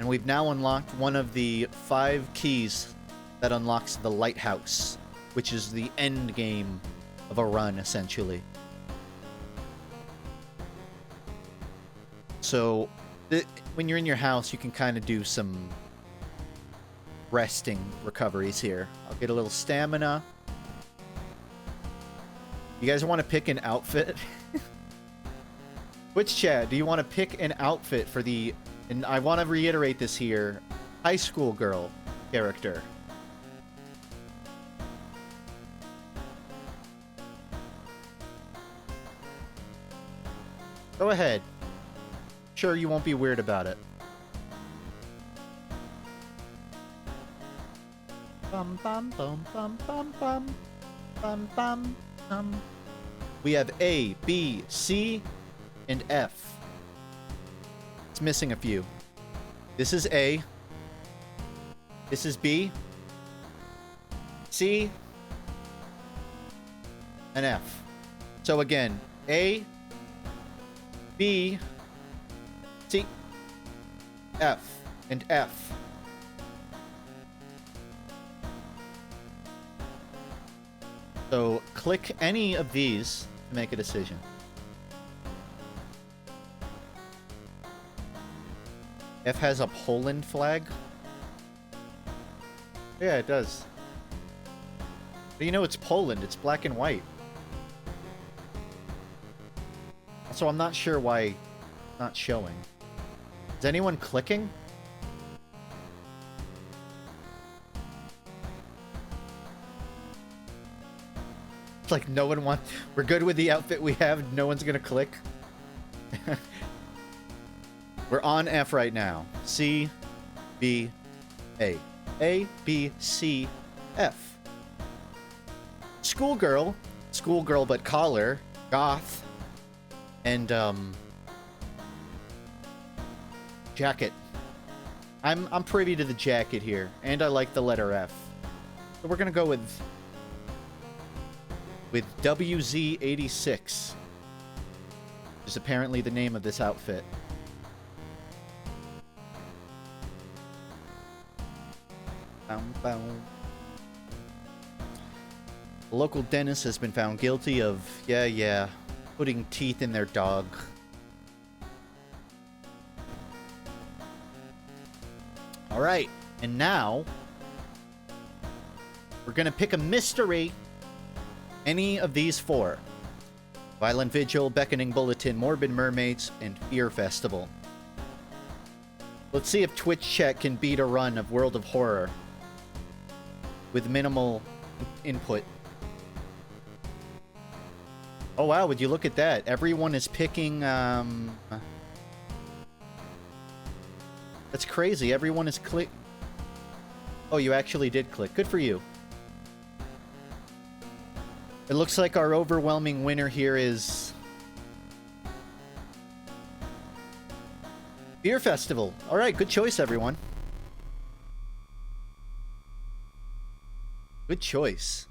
And we've now unlocked one of the 5 keys that unlocks the lighthouse, which is the end game of a run, essentially. So, when you're in your house, you can kind of do some resting recoveries here. I'll get a little stamina. You guys want to pick an outfit? Which chat? Do you want to pick an outfit for the... And I want to reiterate this here. High school girl character. Go ahead. Sure, you won't be weird about it. Bum bum bum bum bum bum bum bum bum. We have A, B, C, and F. It's missing a few. This is A. This is B, C, and F. So again, A, B, C, F, and F. So click any of these to make a decision. F has a Poland flag. Yeah, it does. But you know it's Poland. It's black and white. So I'm not sure why it's not showing. Is anyone clicking? It's like no one wants... We're good with the outfit we have. No one's gonna click. We're on F right now. C, B, A. A, B, C, F. Schoolgirl. Schoolgirl but collar. Goth. And, jacket. I'm privy to the jacket here. And I like the letter F. So we're gonna go with WZ86. Which is apparently the name of this outfit. The local dentist has been found guilty of, putting teeth in their dog. Alright, and now we're gonna pick a mystery. Any of these four. Violent Vigil, Beckoning Bulletin, Morbid Mermaids, and Fear Festival. Let's see if Twitch chat can beat a run of World of Horror with minimal input. Oh wow, would you look at that? Everyone is picking, That's crazy. Everyone is click... Oh, you actually did click. Good for you. It looks like our overwhelming winner here is... Fear Festival. Alright, good choice, everyone. Good choice.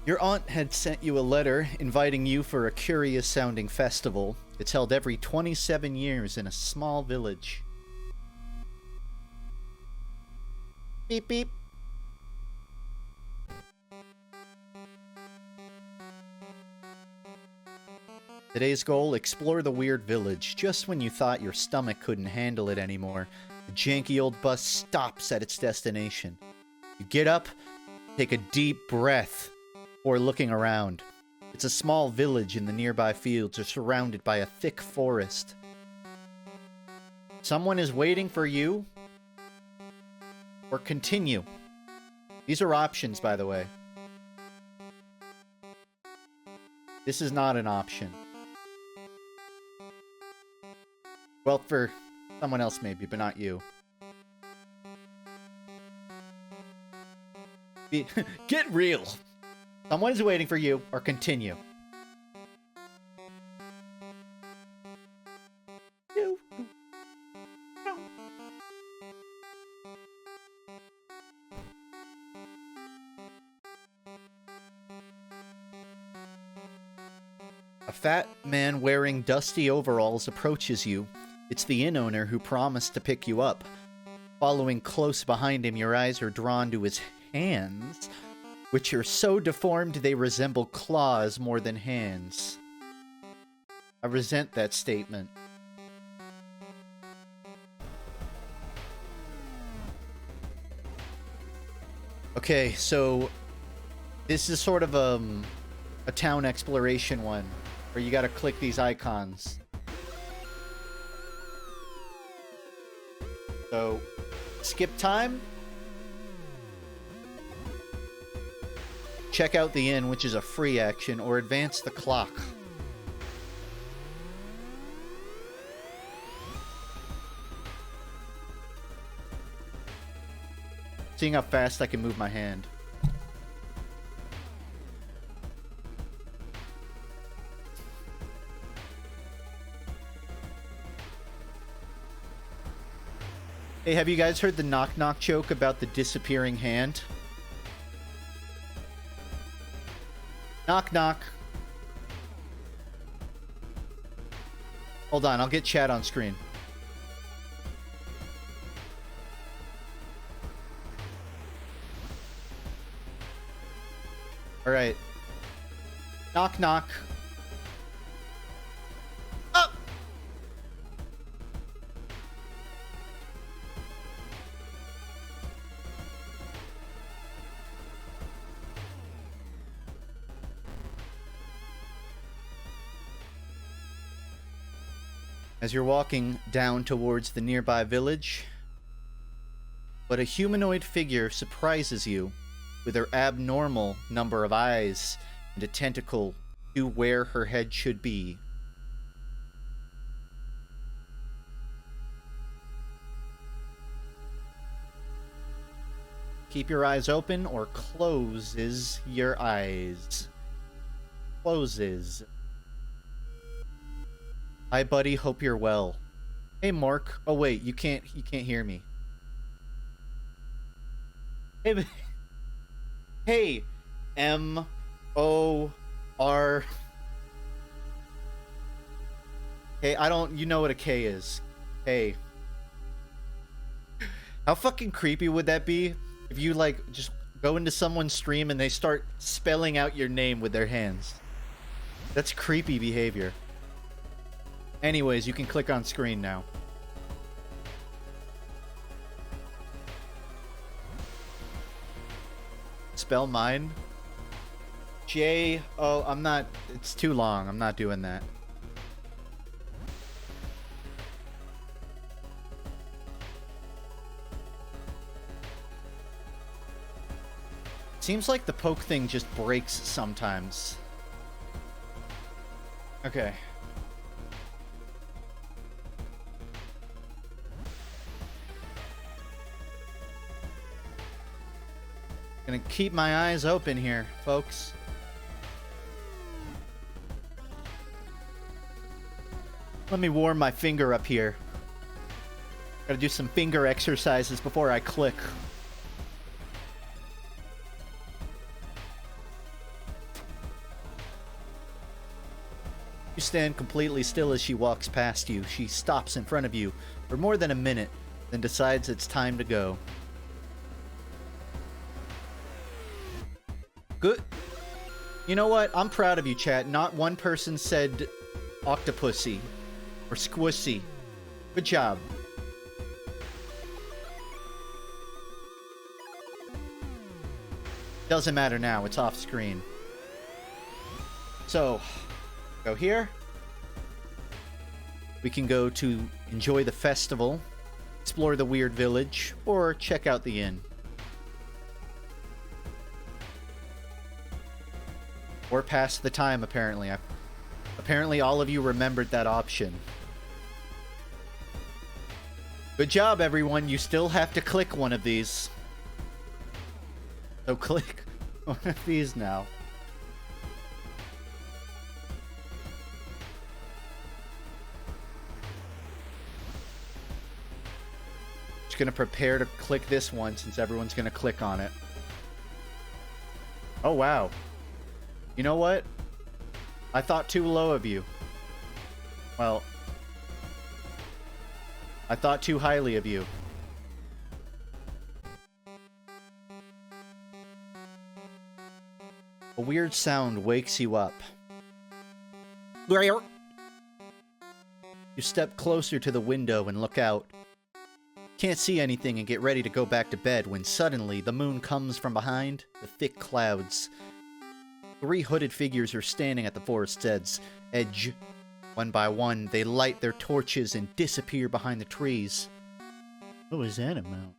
Your aunt had sent you a letter inviting you for a curious-sounding festival. It's held every 27 years in a small village. Beep, beep. Today's goal, explore the weird village. Just when you thought your stomach couldn't handle it anymore, the janky old bus stops at its destination. You get up, take a deep breath, before looking around. It's a small village, and the nearby fields are surrounded by a thick forest. Someone is waiting for you, or continue. These are options, by the way. This is not an option. Well, for someone else maybe, but not you. Get real! Someone is waiting for you, or continue. A fat man wearing dusty overalls approaches you. It's the inn owner who promised to pick you up. Following close behind him, your eyes are drawn to his hands, which are so deformed they resemble claws more than hands. I resent that statement. Okay, so this is sort of a town exploration one, where you gotta click these icons. So, skip time. Check out the inn, which is a free action, or advance the clock. Seeing how fast I can move my hand. Hey, have you guys heard the knock-knock joke about the disappearing hand? Knock, knock. Hold on, I'll get chat on screen. Alright. Knock, knock. Up! As you're walking down towards the nearby village, but a humanoid figure surprises you with her abnormal number of eyes and a tentacle to where her head should be. Keep your eyes open or closes your eyes. Closes. Hi, buddy. Hope you're well. Hey, Mark. Oh, wait. You can't hear me. Hey, hey. M-O-R. Hey, I don't... You know what a K is. Hey. How fucking creepy would that be if you, like, just go into someone's stream and they start spelling out your name with their hands? That's creepy behavior. Anyways, you can click on screen now. Spell mine? J... Oh, I'm not... It's too long. I'm not doing that. Seems like the poke thing just breaks sometimes. Okay. Gonna keep my eyes open here, folks. Let me warm my finger up here. Gotta do some finger exercises before I click. You stand completely still as she walks past you. She stops in front of you for more than a minute, then decides it's time to go. Good. You know what? I'm proud of you, chat. Not one person said octopussy or squissy. Good job. Doesn't matter now. It's off screen. So, go here. We can go to enjoy the festival, explore the weird village, or check out the inn. Or pass the time, apparently. Apparently all of you remembered that option. Good job, everyone. You still have to click one of these. So click one of these now. Just gonna prepare to click this one since everyone's gonna click on it. Oh, wow. You know what? I thought too low of you. Well, I thought too highly of you. A weird sound wakes you up. You step closer to the window and look out. Can't see anything and get ready to go back to bed when suddenly the moon comes from behind the thick clouds. 3 hooded figures are standing at the forest's edge. One by one, they light their torches and disappear behind the trees. What was that about?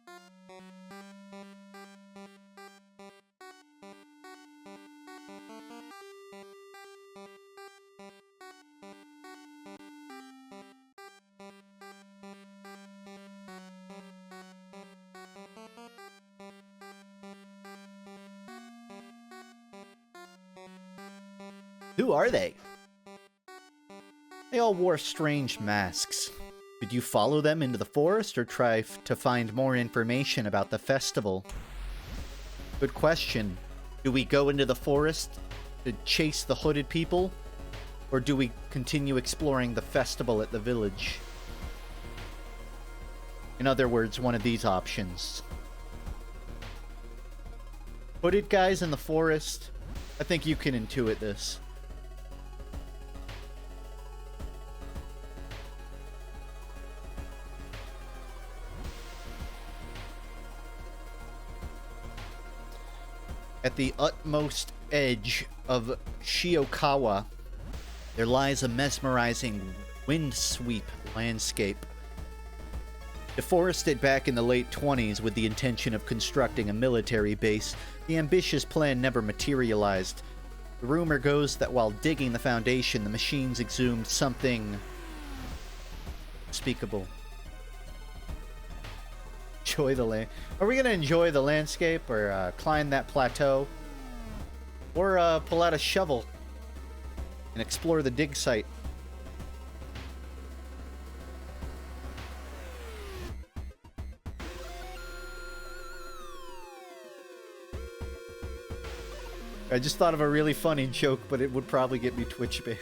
Who are they? They all wore strange masks. Did you follow them into the forest or try to find more information about the festival? Good question. Do we go into the forest to chase the hooded people? Or do we continue exploring the festival at the village? In other words, one of these options. Hooded guys in the forest. I think you can intuit this. At the utmost edge of Shiokawa, there lies a mesmerizing windsweep landscape. Deforested back in the late 20s with the intention of constructing a military base, the ambitious plan never materialized. The rumor goes that while digging the foundation, the machines exhumed something unspeakable. Enjoy the land. Are we gonna enjoy the landscape, or climb that plateau, or pull out a shovel and explore the dig site? I just thought of a really funny joke, but it would probably get me Twitch banned.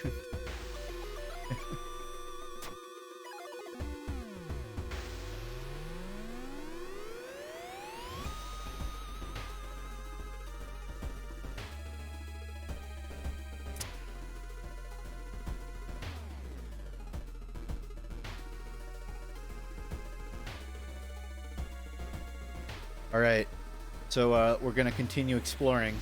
Alright, so we're gonna continue exploring.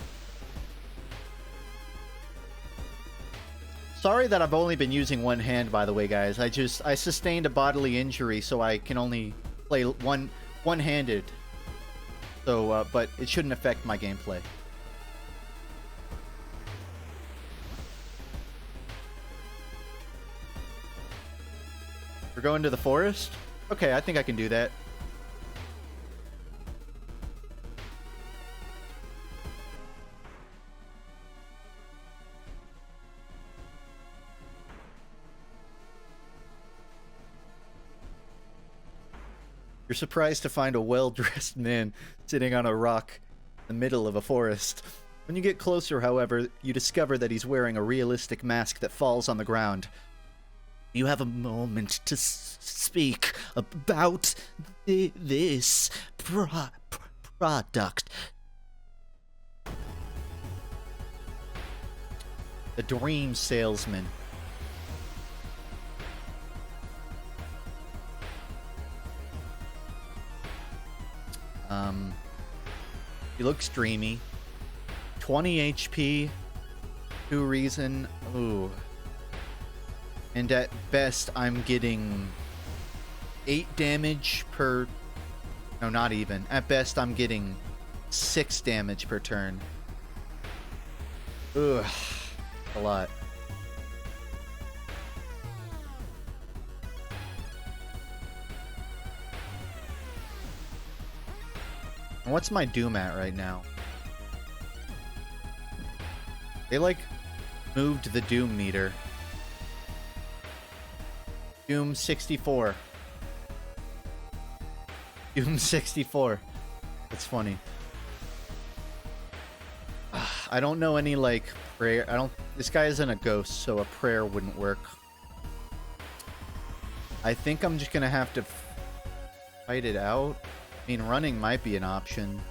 Sorry that I've only been using one hand, by the way, guys. I sustained a bodily injury, so I can only play one-handed. So, but it shouldn't affect my gameplay. We're going to the forest? Okay, I think I can do that. You're surprised to find a well-dressed man sitting on a rock in the middle of a forest. When you get closer, however, you discover that he's wearing a realistic mask that falls on the ground. You have a moment to speak about this product. The dream salesman. He looks dreamy. 20 HP. 2 reason. Ooh. And at best, I'm getting 8 damage per... No, not even. At best, I'm getting 6 damage per turn. Ugh. A lot. What's my Doom at right now? They, like, moved the Doom meter. Doom 64. Doom 64. That's funny. I don't know any, like, prayer. This guy isn't a ghost, so a prayer wouldn't work. I think I'm just gonna have to fight it out. I mean, running might be an option.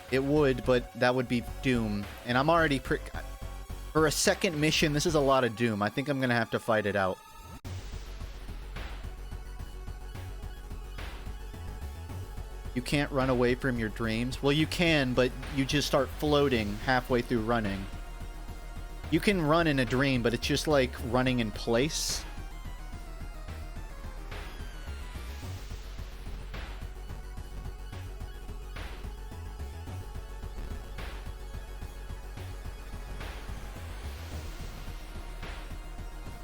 It would, but that would be Doom. And I'm already for a second mission, this is a lot of Doom. I think I'm gonna have to fight it out. You can't run away from your dreams. Well, you can, but you just start floating halfway through running. You can run in a dream, but it's just like running in place.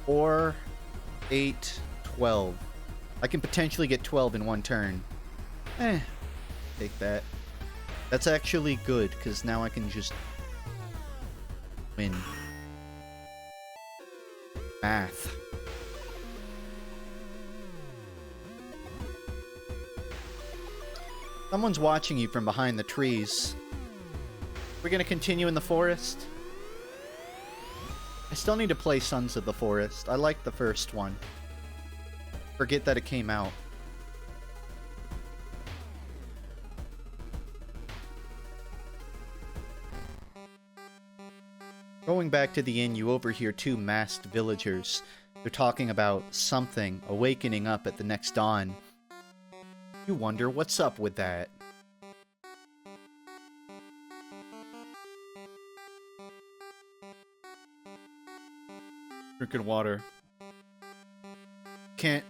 Or 8, 12. I can potentially get 12 in one turn. Take that. That's actually good, because now I can just win. Math. Someone's watching you from behind the trees. We're gonna continue in the forest? I still need to play Sons of the Forest. I like the first one. Forget that it came out. Going back to the inn, you overhear two masked villagers. They're talking about something awakening up at the next dawn. You wonder what's up with that. Drinking water. Can't...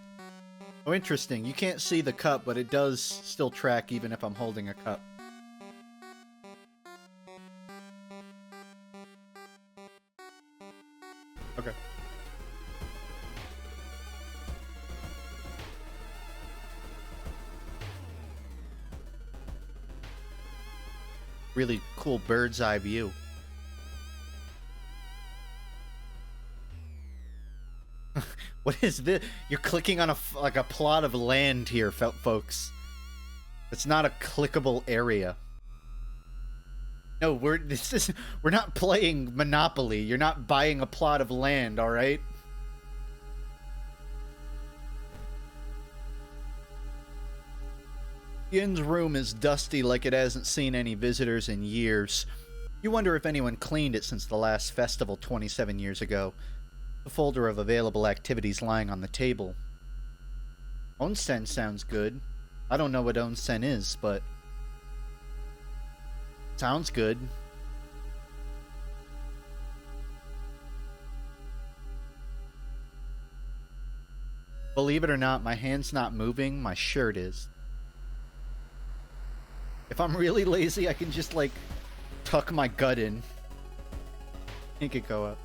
Oh, interesting. You can't see the cup, but it does still track even if I'm holding a cup. Okay. Really cool bird's eye view. What is this? You're clicking on like a plot of land here, folks. It's not a clickable area. No, we're not playing Monopoly. You're not buying a plot of land, all right? The inn's room is dusty like it hasn't seen any visitors in years. You wonder if anyone cleaned it since the last festival 27 years ago. A folder of available activities lying on the table. Onsen sounds good. I don't know what onsen is, but... sounds good. Believe it or not, my hand's not moving, my shirt is. If I'm really lazy, I can just, like, tuck my gut in. Make it go up.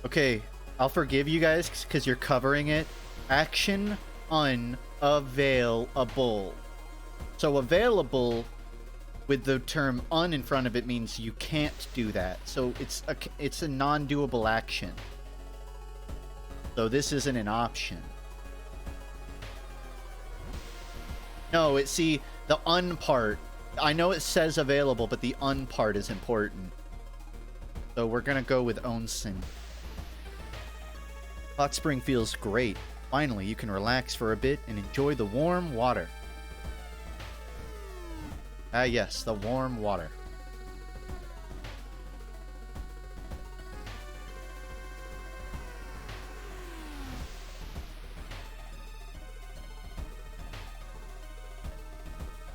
Okay, I'll forgive you guys because you're covering it. Action unavailable. So available with the term un in front of it means you can't do that. So it's a non-doable action. So this isn't an option. No, see, the un part. I know it says available, but the un part is important. So we're gonna go with onsen. Hot spring feels great. Finally, you can relax for a bit and enjoy the warm water. Ah yes, the warm water.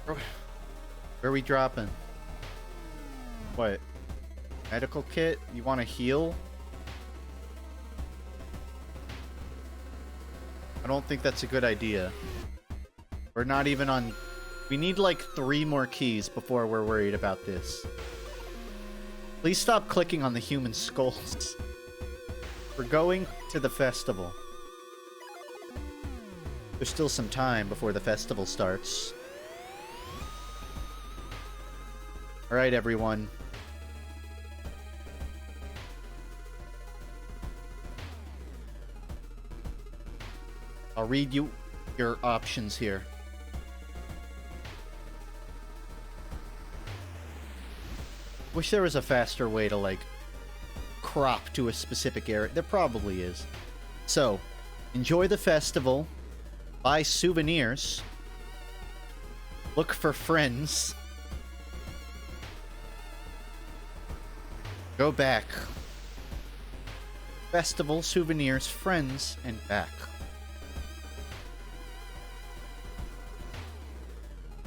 Where are we dropping? What? Medical kit? You want to heal? I don't think that's a good idea. We're not even on... We need like 3 more keys before we're worried about this. Please stop clicking on the human skulls. We're going to the festival. There's still some time before the festival starts. Alright, everyone. I'll read you your options here. Wish there was a faster way to, like, crop to a specific area. There probably is. So, enjoy the festival. Buy souvenirs. Look for friends. Go back. Festival, souvenirs, friends, and back.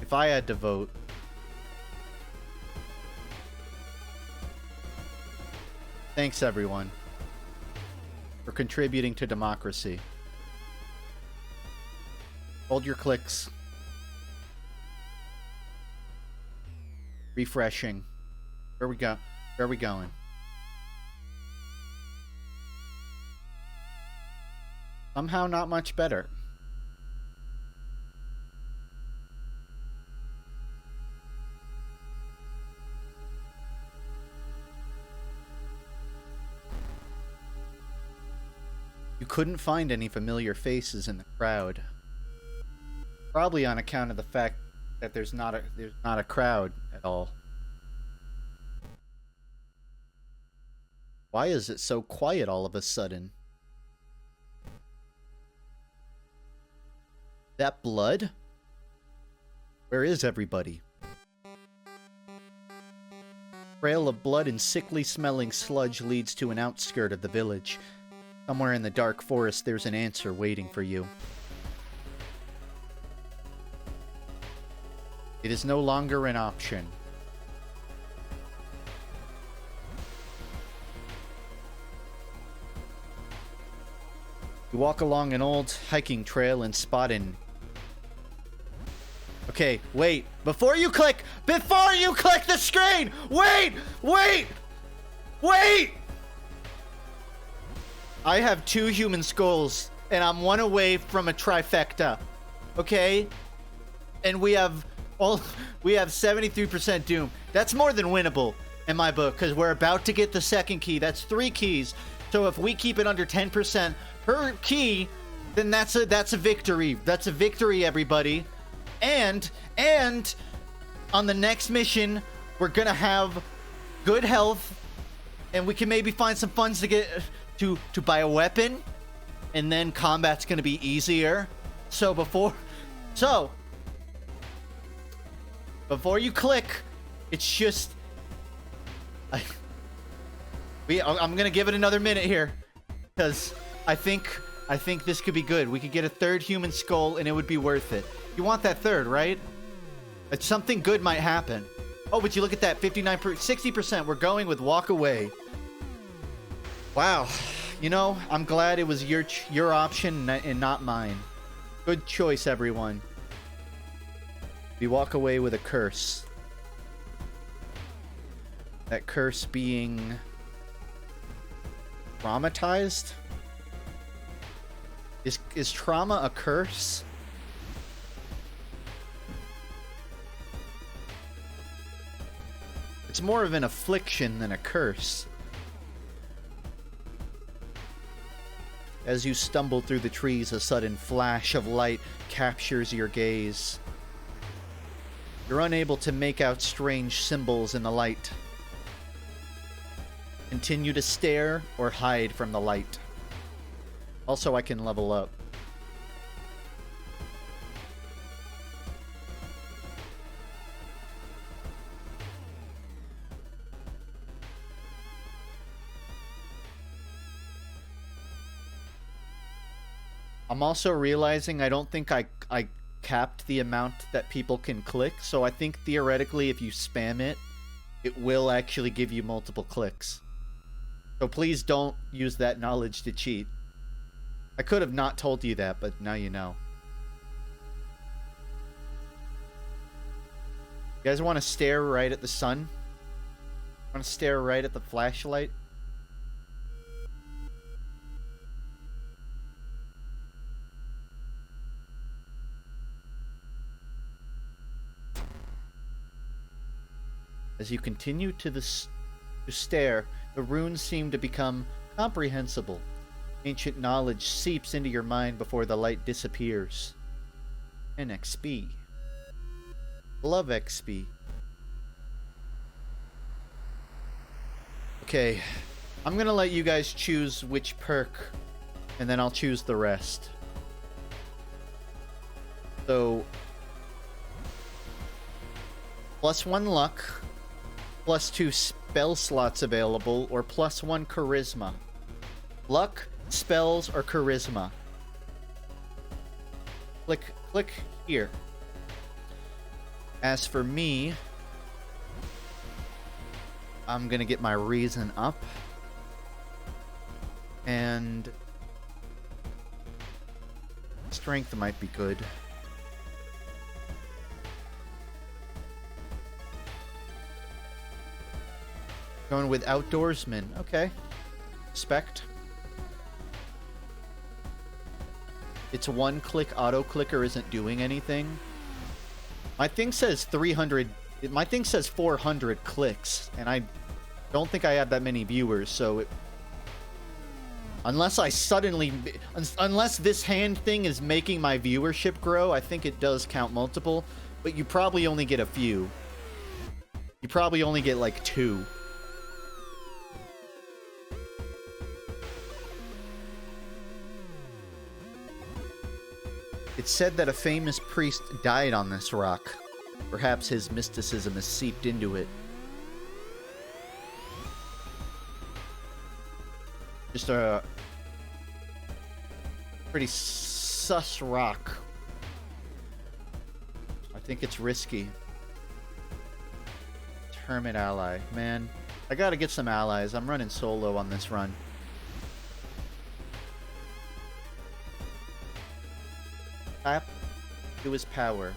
If I had to vote... Thanks, everyone, for contributing to democracy. Hold your clicks. Refreshing. Where we go? Where are we going? Somehow not much better. couldn't find any familiar faces in the crowd. Probably on account of the fact that there's not a crowd at all. Why is it so quiet all of a sudden? That blood? Where is everybody? Trail of blood and sickly smelling sludge leads to an outskirt of the village. Somewhere in the dark forest there's an answer waiting for you. It is no longer an option. You walk along an old hiking trail and spot an... Okay, wait. Before you click the screen! Wait! I have 2 human skulls, and I'm 1 away from a trifecta. Okay? And we have 73% doom. That's more than winnable in my book, because we're about to get the second key. That's 3 keys. So if we keep it under 10% per key, then that's a victory. That's a victory, everybody. And on the next mission, we're gonna have good health, and we can maybe find some funds to get to buy a weapon, and then combat's gonna be easier. So before you click, it's just I'm gonna give it another minute here, because I think this could be good. We could get a 3rd human skull, and it would be worth it. You want that 3rd, right? Something good might happen. Oh, but you look at that, 60%. We're going with walk away. Wow. You know, I'm glad it was your option and not mine. Good choice, everyone. We walk away with a curse. That curse being... traumatized? Is trauma a curse? It's more of an affliction than a curse. As you stumble through the trees, a sudden flash of light captures your gaze. You're unable to make out strange symbols in the light. Continue to stare or hide from the light. Also, I can level up. I'm also realizing I don't think I capped the amount that people can click, so I think theoretically if you spam it, it will actually give you multiple clicks. So please don't use that knowledge to cheat. I could have not told you that, but now you know. You guys want to stare right at the sun? Want to stare right at the flashlight? As you continue to stare, the runes seem to become comprehensible. Ancient knowledge seeps into your mind before the light disappears. And XP. Love XP. Okay, I'm gonna let you guys choose which perk, and then I'll choose the rest. So, +1 luck, +2 spell slots available, or +1 charisma. Luck, spells, or charisma. Click here. As for me, I'm gonna get my reason up. And strength might be good. Going with outdoorsman. Okay. Respect. It's 1-click auto clicker isn't doing anything. My thing says 300. My thing says 400 clicks, and I don't think I have that many viewers, so Unless I suddenly... Unless this hand thing is making my viewership grow, I think it does count multiple. But you probably only get a few. You probably only get like 2. It's said that a famous priest died on this rock. Perhaps his mysticism has seeped into it. Just a pretty sus rock. I think it's risky. Hermit ally. Man, I gotta get some allies. I'm running solo on this run. Tap to his power.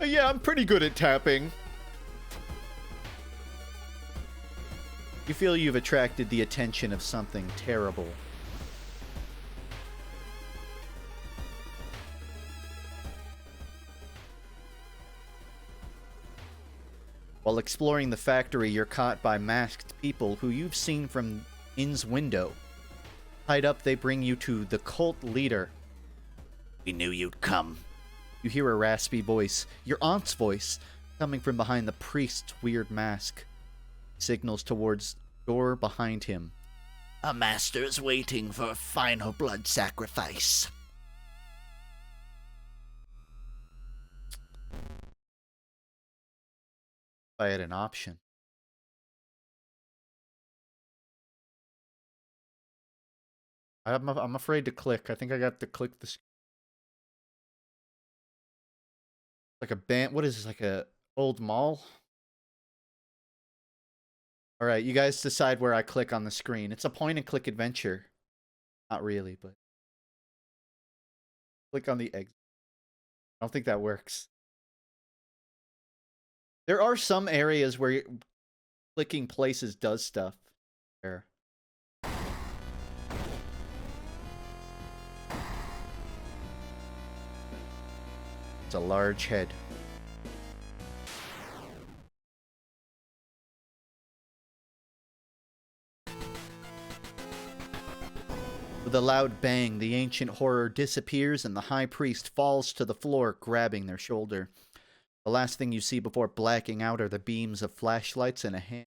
Yeah, I'm pretty good at tapping. You feel you've attracted the attention of something terrible. While exploring the factory, you're caught by masked people who you've seen from Inn's window. Tied up, they bring you to the cult leader. We knew you'd come. You hear a raspy voice, your aunt's voice, coming from behind the priest's weird mask. Signals towards door behind him. Our master is waiting for a final blood sacrifice. If I had an option. I'm afraid to click. I think I got to click this. Like a band. What is this? Like a old mall? All right, you guys decide where I click on the screen. It's a point and click adventure. Not really, but click on the exit. I don't think that works. There are some areas where clicking places does stuff. There. It's a large head. With a loud bang, the ancient horror disappears and the high priest falls to the floor, grabbing their shoulder. The last thing you see before blacking out are the beams of flashlights and a hand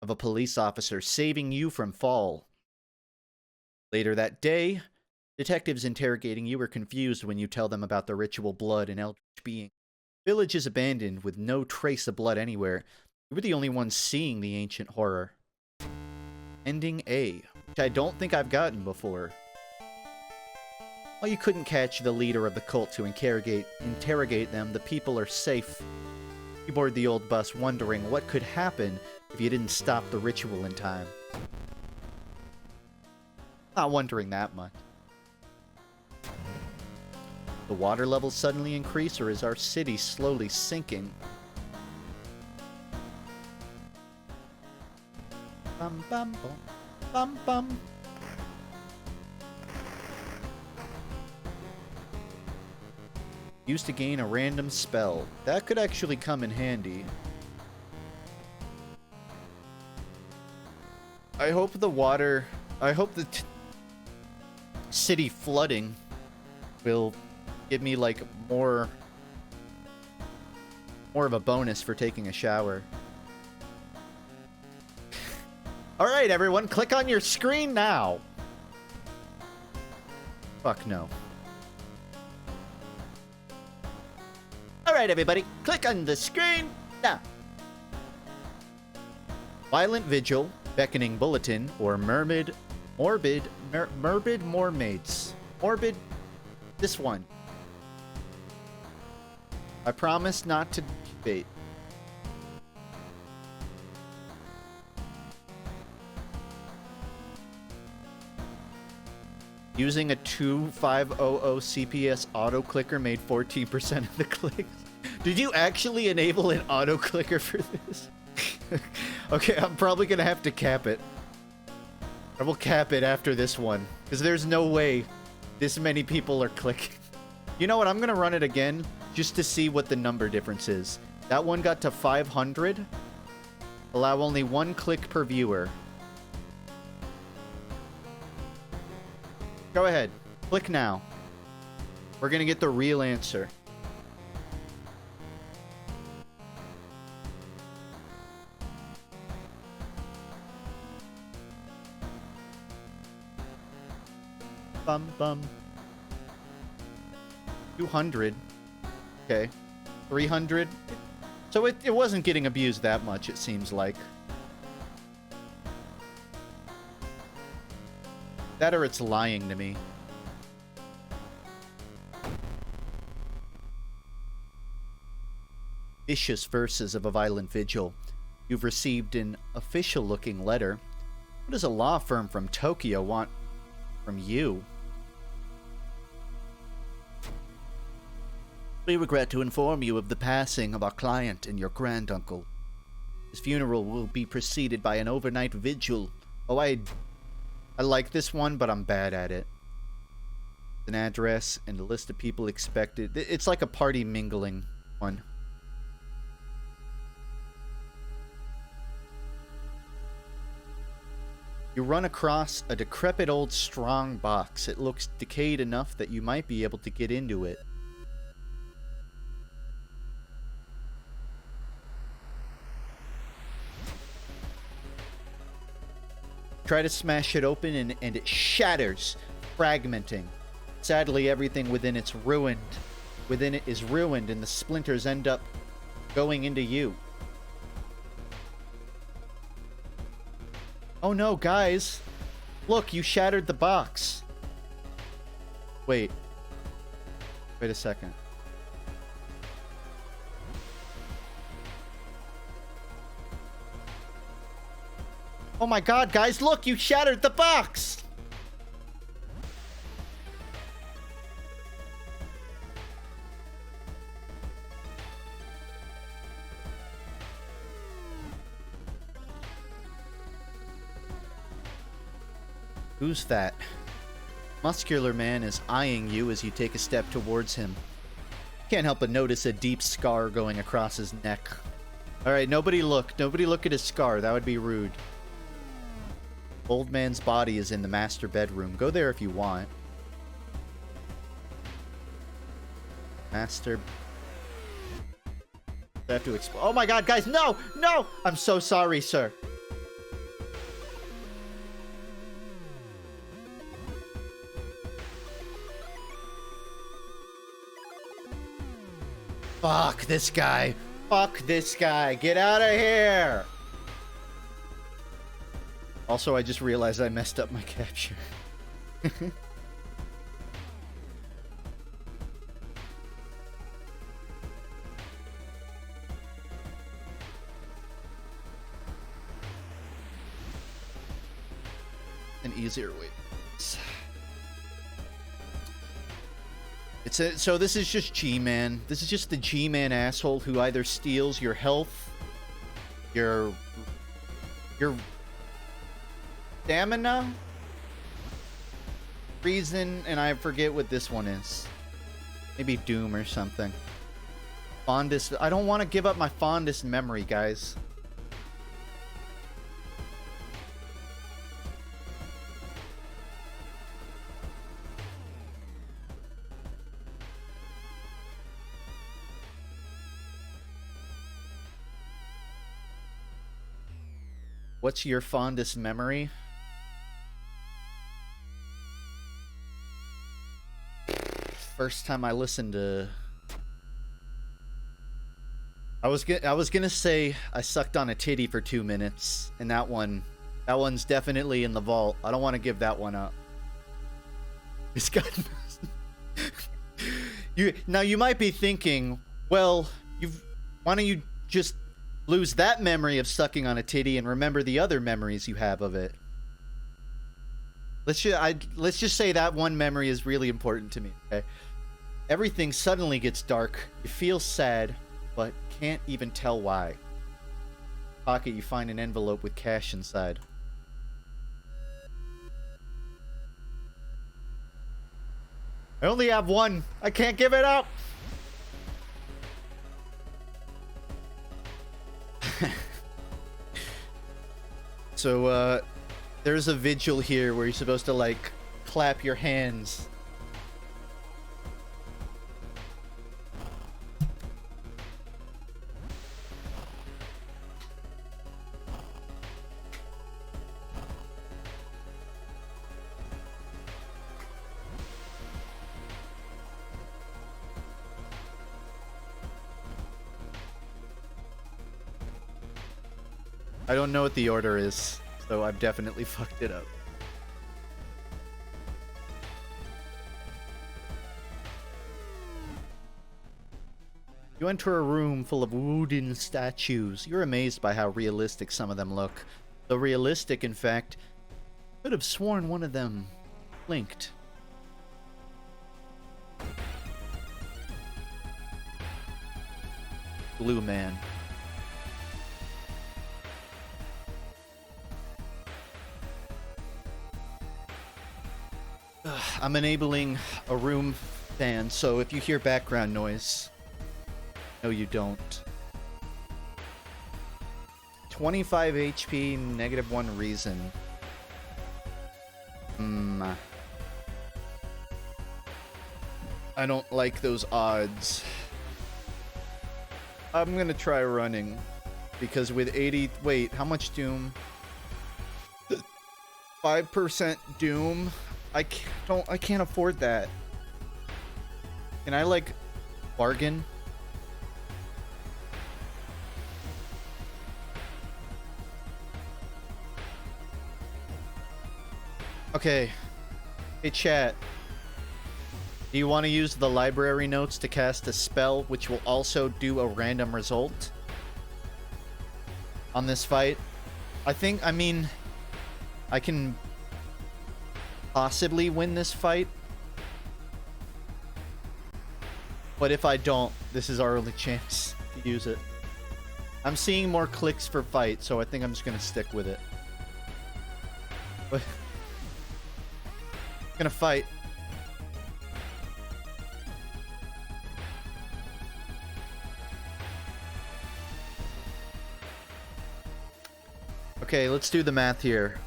of a police officer saving you from fall. Later that day, detectives interrogating you are confused when you tell them about the ritual blood and eldritch being. The village is abandoned with no trace of blood anywhere. You were the only ones seeing the ancient horror. Ending A, which I don't think I've gotten before. While you couldn't catch the leader of the cult to interrogate them, the people are safe. You board the old bus wondering what could happen if you didn't stop the ritual in time. Not wondering that much. The water levels suddenly increase, or is our city slowly sinking? Bum bum bum bum bum. Used to gain a random spell. That could actually come in handy. I hope the water... I hope the city flooding will give me, like, more of a bonus for taking a shower. Alright, everyone, click on your screen now! Fuck no. Alright, everybody, click on the screen now! Violent Vigil, Beckoning Bulletin, or Morbid Mermaids. Morbid, this one. I promise not to debate. Using a 2500 CPS auto clicker made 14% of the clicks. Did you actually enable an auto clicker for this? Okay, I'm probably gonna have to cap it. I will cap it after this one, because there's no way this many people are clicking. You know what? I'm gonna run it again just to see what the number difference is. That one got to 500. Allow only 1 click per viewer. Go ahead. Click now. We're gonna get the real answer. Bum bum. 200. Okay. 300. So it wasn't getting abused that much, it seems like. That or it's lying to me. Vicious verses of a violent vigil. You've received an official-looking letter. What does a law firm from Tokyo want from you? We regret to inform you of the passing of our client and your granduncle. His funeral will be preceded by an overnight vigil. Oh, I like this one, but I'm bad at it. An address and a list of people expected. It's like a party mingling one. You run across a decrepit old strong box. It looks decayed enough that you might be able to get into it. Try to smash it open and it shatters, fragmenting. Sadly, everything within it's ruined. Within it is ruined and the splinters end up going into you. Oh no, guys. Look, you shattered the box. Wait. Wait a second. Oh my god, guys, look, you shattered the box! Who's that? Muscular man is eyeing you as you take a step towards him. Can't help but notice a deep scar going across his neck. Alright, nobody look. Nobody look at his scar. That would be rude. Old man's body is in the master bedroom. Go there if you want. Master... I have to explore. Oh my god, guys, no! No! I'm so sorry, sir. Fuck this guy. Fuck this guy. Get out of here! Also, I just realized I messed up my capture. An easier way. So this is just G-Man. This is just the G-Man asshole who either steals your health, your stamina, reason, and I forget what this one is. Maybe Doom or something. Fondest. I don't want to give up my fondest memory, guys. What's your fondest memory? First time I listened to... I was gonna say I sucked on a titty for 2 minutes, and that one's definitely in the vault. I don't want to give that one up. It's got... Now you might be thinking, well, why don't you just lose that memory of sucking on a titty and remember the other memories you have of it? Let's just say that one memory is really important to me, okay? Everything suddenly gets dark. You feel sad, but can't even tell why. Pocket, you find an envelope with cash inside. I only have one. I can't give it up. So, there's a vigil here where you're supposed to, like, clap your hands. I don't know what the order is, so I've definitely fucked it up. You enter a room full of wooden statues. You're amazed by how realistic some of them look. So realistic, in fact, could have sworn one of them blinked. Blue man. I'm enabling a room fan, so if you hear background noise, no you don't. 25 HP, -1 reason. I don't like those odds. I'm gonna try running, because with 80... Wait, how much Doom? 5% Doom? I can't afford that. Can I, like, bargain? Okay. Hey, chat. Do you want to use the library notes to cast a spell, which will also do a random result on this fight? I mean, I can possibly win this fight, but if I don't, this is our only chance to use it. I'm seeing more clicks for fight, so I think I'm just gonna stick with it. But gonna fight. Okay, let's do the math here.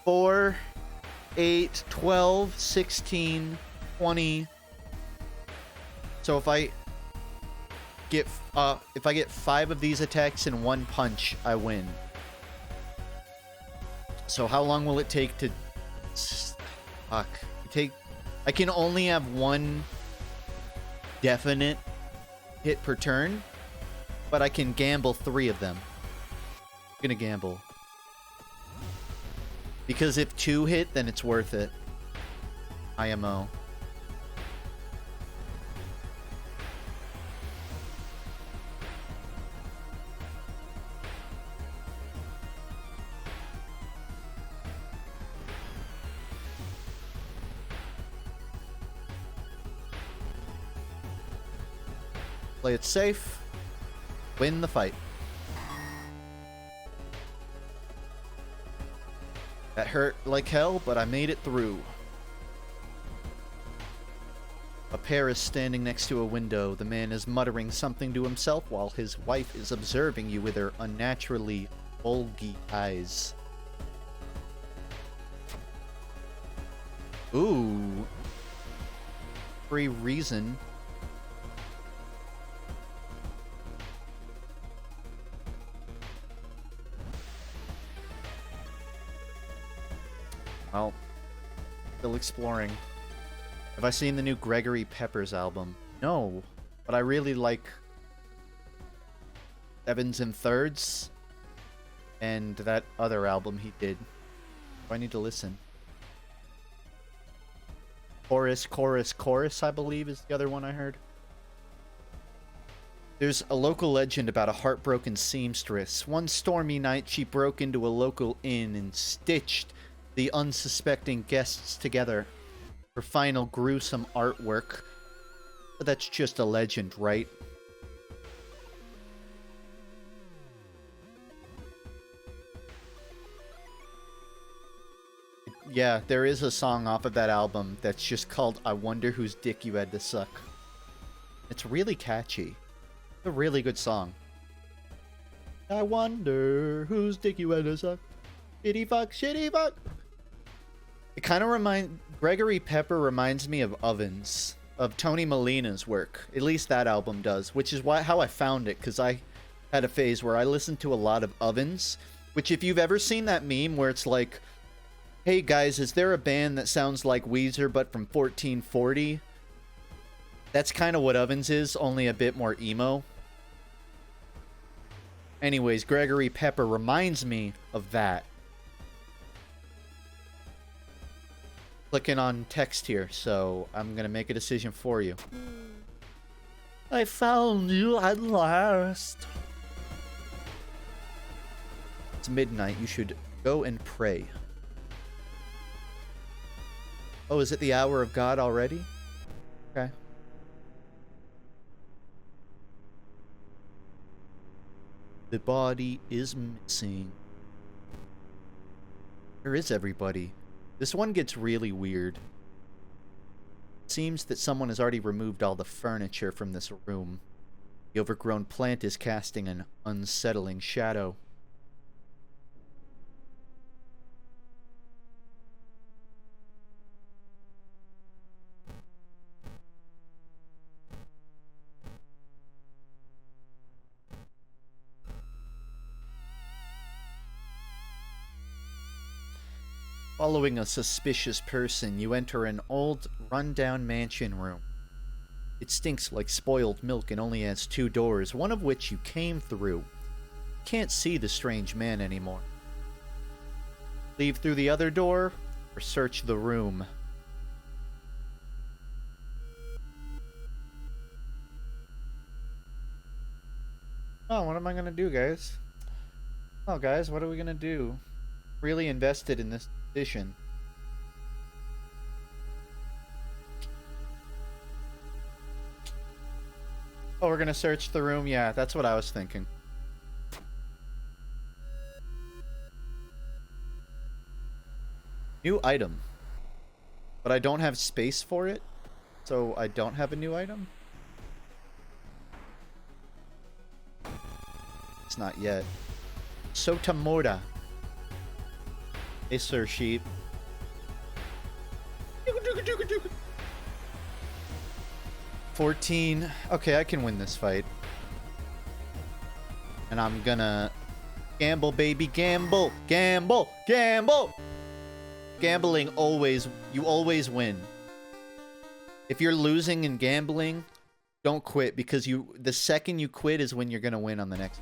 4, 8, 12, 16, 20. So if I get 5 of these attacks in one punch, I win. So how long will it take to... Fuck. I can only have one definite hit per turn, but I can gamble 3 of them. I'm gonna gamble. Because if 2 hit, then it's worth it. IMO. Play it safe. Win the fight. That hurt like hell, but I made it through. A pair is standing next to a window. The man is muttering something to himself while his wife is observing you with her unnaturally bulgy eyes. Ooh. Free reason. Well, still exploring. Have I seen the new Gregory Peppers album? No, but I really like Sevens and Thirds and that other album he did. Do I need to listen? Chorus, Chorus, Chorus, I believe is the other one I heard. There's a local legend about a heartbroken seamstress. One stormy night, she broke into a local inn and stitched the unsuspecting guests together for final gruesome artwork. But that's just a legend, right? Yeah, there is a song off of that album that's just called I Wonder Whose Dick You Had to Suck. It's really catchy. It's a really good song. I wonder whose dick you had to suck. Shitty fuck, shitty fuck. It kind of Gregory Pepper reminds me of Ovens, of Tony Molina's work. At least that album does, which is how I found it, because I had a phase where I listened to a lot of Ovens, which if you've ever seen that meme where it's like, hey guys, is there a band that sounds like Weezer but from 1440? That's kind of what Ovens is, only a bit more emo. Anyways, Gregory Pepper reminds me of that. Clicking on text here, so I'm gonna make a decision for you. I found you at last. It's midnight. You should go and pray. Oh, is it the hour of God already? Okay. The body is missing. Where is everybody? This one gets really weird. It seems that someone has already removed all the furniture from this room. The overgrown plant is casting an unsettling shadow. Following a suspicious person, you enter an old, run-down mansion room. It stinks like spoiled milk and only has 2 doors, one of which you came through. You can't see the strange man anymore. Leave through the other door, or search the room. Oh, what am I gonna do, guys? Oh, guys, what are we gonna do? Really invested in this edition. Oh, we're gonna search the room? Yeah, that's what I was thinking. New item. But I don't have space for it, so I don't have a new item? It's not yet. Sotamora. Hey, Sir Sheep. 14. Okay, I can win this fight. And I'm gonna gamble, baby, gamble, gamble, gamble. Gambling always, you always win. If you're losing in gambling, don't quit, because the second you quit is when you're gonna win on the next.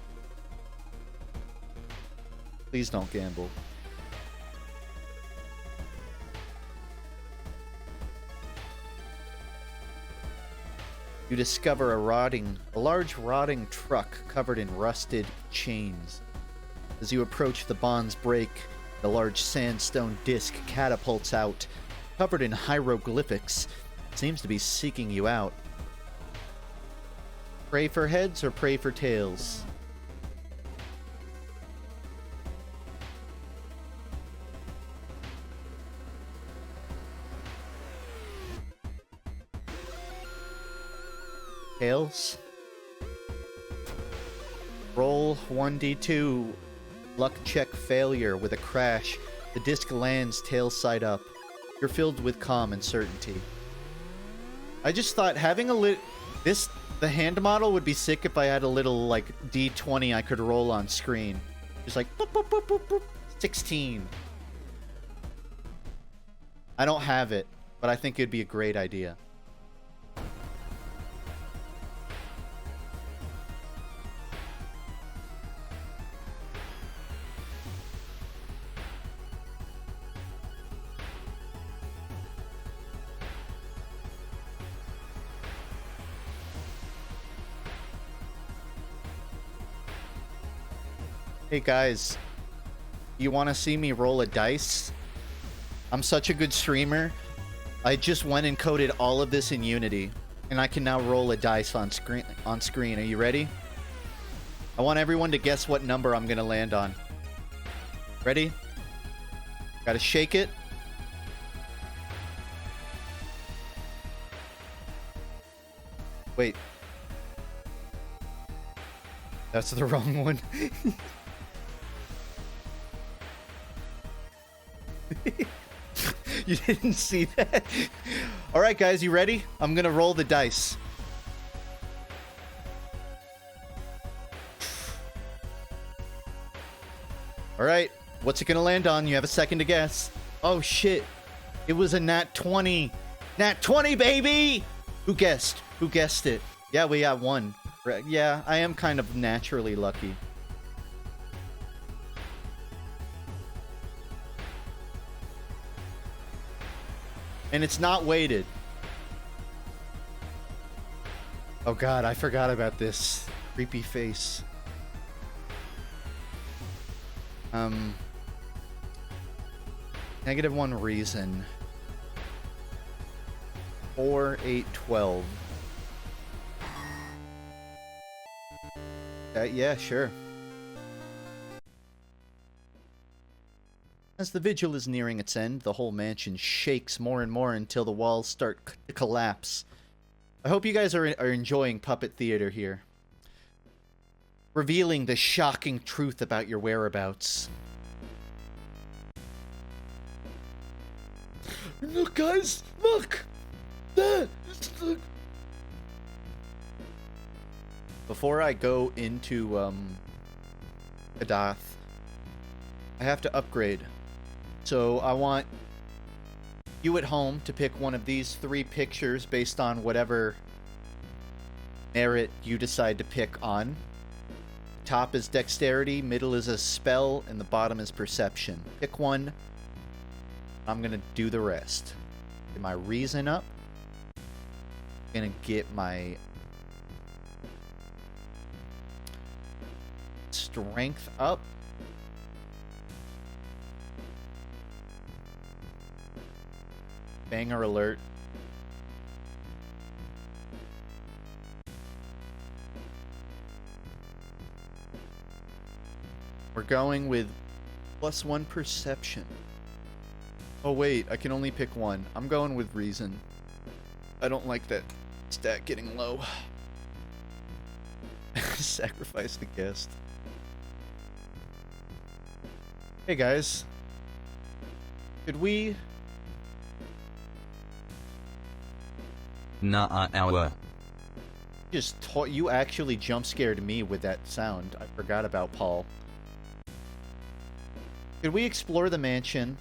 Please don't gamble. You discover a large rotting truck covered in rusted chains. As you approach, the bonds break. The large sandstone disc catapults out, covered in hieroglyphics. It seems to be seeking you out. Pray for heads or pray for tails? Tails. Roll 1d2. Luck check failure with a crash. The disc lands tail side up. You're filled with calm and certainty. I just thought having the hand model would be sick if I had a little like d20 I could roll on screen. Just like boop, boop, boop, boop, boop. 16. I don't have it, but I think it'd be a great idea. Hey guys, you want to see me roll a dice? I'm such a good streamer. I just went and coded all of this in Unity, and I can now roll a dice on screen. Are you ready? I want everyone to guess what number I'm gonna land on. Ready? Gotta shake it. Wait. That's the wrong one. You didn't see that? All right, guys, you ready? I'm gonna roll the dice. All right, what's it gonna land on? You have a second to guess. Oh shit, it was a nat 20. Nat 20, baby! Who guessed? Who guessed it? Yeah, we got one. Yeah, I am kind of naturally lucky. And it's not weighted. Oh god, I forgot about this. Creepy face. -1 reason. 4, 8, 12. Yeah, sure. As the vigil is nearing its end, the whole mansion shakes more and more until the walls start to collapse. I hope you guys are enjoying puppet theater here. Revealing the shocking truth about your whereabouts. Look, guys! Look! There! Look! Before I go into, Adath, I have to upgrade. So I want you at home to pick one of these 3 pictures based on whatever merit you decide to pick on. Top is dexterity, middle is a spell, and the bottom is perception. Pick one. I'm gonna do the rest. Get my reason up. Gonna get my strength up. Banger alert. We're going with +1 perception. Oh wait, I can only pick one. I'm going with reason. I don't like that stat getting low. Sacrifice the guest. Hey guys. Could we... Nah, hour. You actually jump scared me with that sound. I forgot about Paul. Could we explore the mansion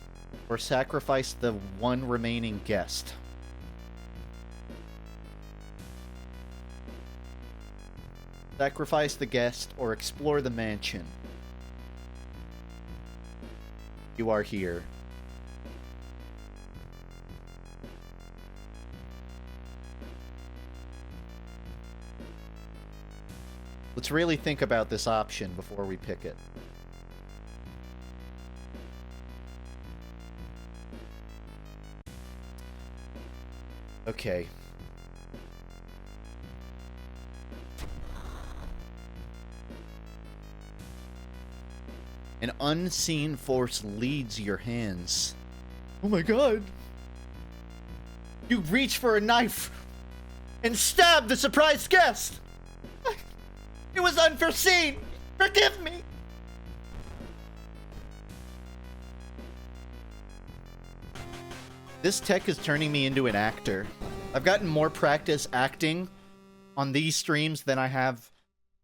or sacrifice the one remaining guest? Sacrifice the guest or explore the mansion. You are here. Let's really think about this option before we pick it. Okay. An unseen force leads your hands. Oh my god! You reach for a knife and stab the surprised guest! It was unforeseen! Forgive me! This tech is turning me into an actor. I've gotten more practice acting on these streams than I have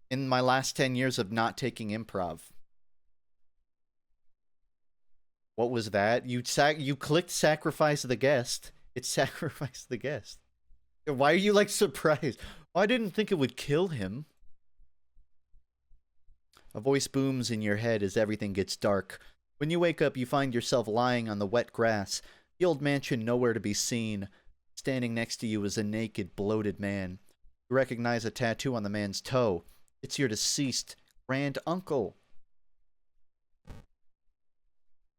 in my last 10 years of not taking improv. What was that? You clicked sacrifice the guest. It sacrificed the guest. Why are you like surprised? Oh, I didn't think it would kill him. A voice booms in your head as everything gets dark. When you wake up, you find yourself lying on the wet grass. The old mansion nowhere to be seen. Standing next to you is a naked, bloated man. You recognize a tattoo on the man's toe. It's your deceased grand uncle.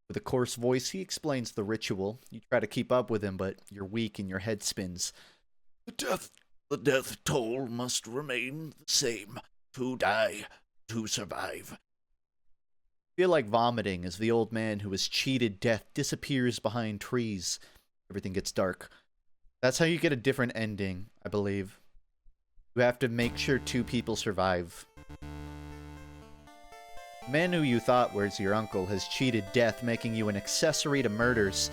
With a coarse voice, he explains the ritual. You try to keep up with him, but you're weak and your head spins. The death toll must remain the same. To die, to survive. Feel like vomiting as the old man who has cheated death disappears behind trees. Everything gets dark. That's how you get a different ending, I believe. You have to make sure 2 people survive. The man who you thought was your uncle has cheated death, making you an accessory to murders.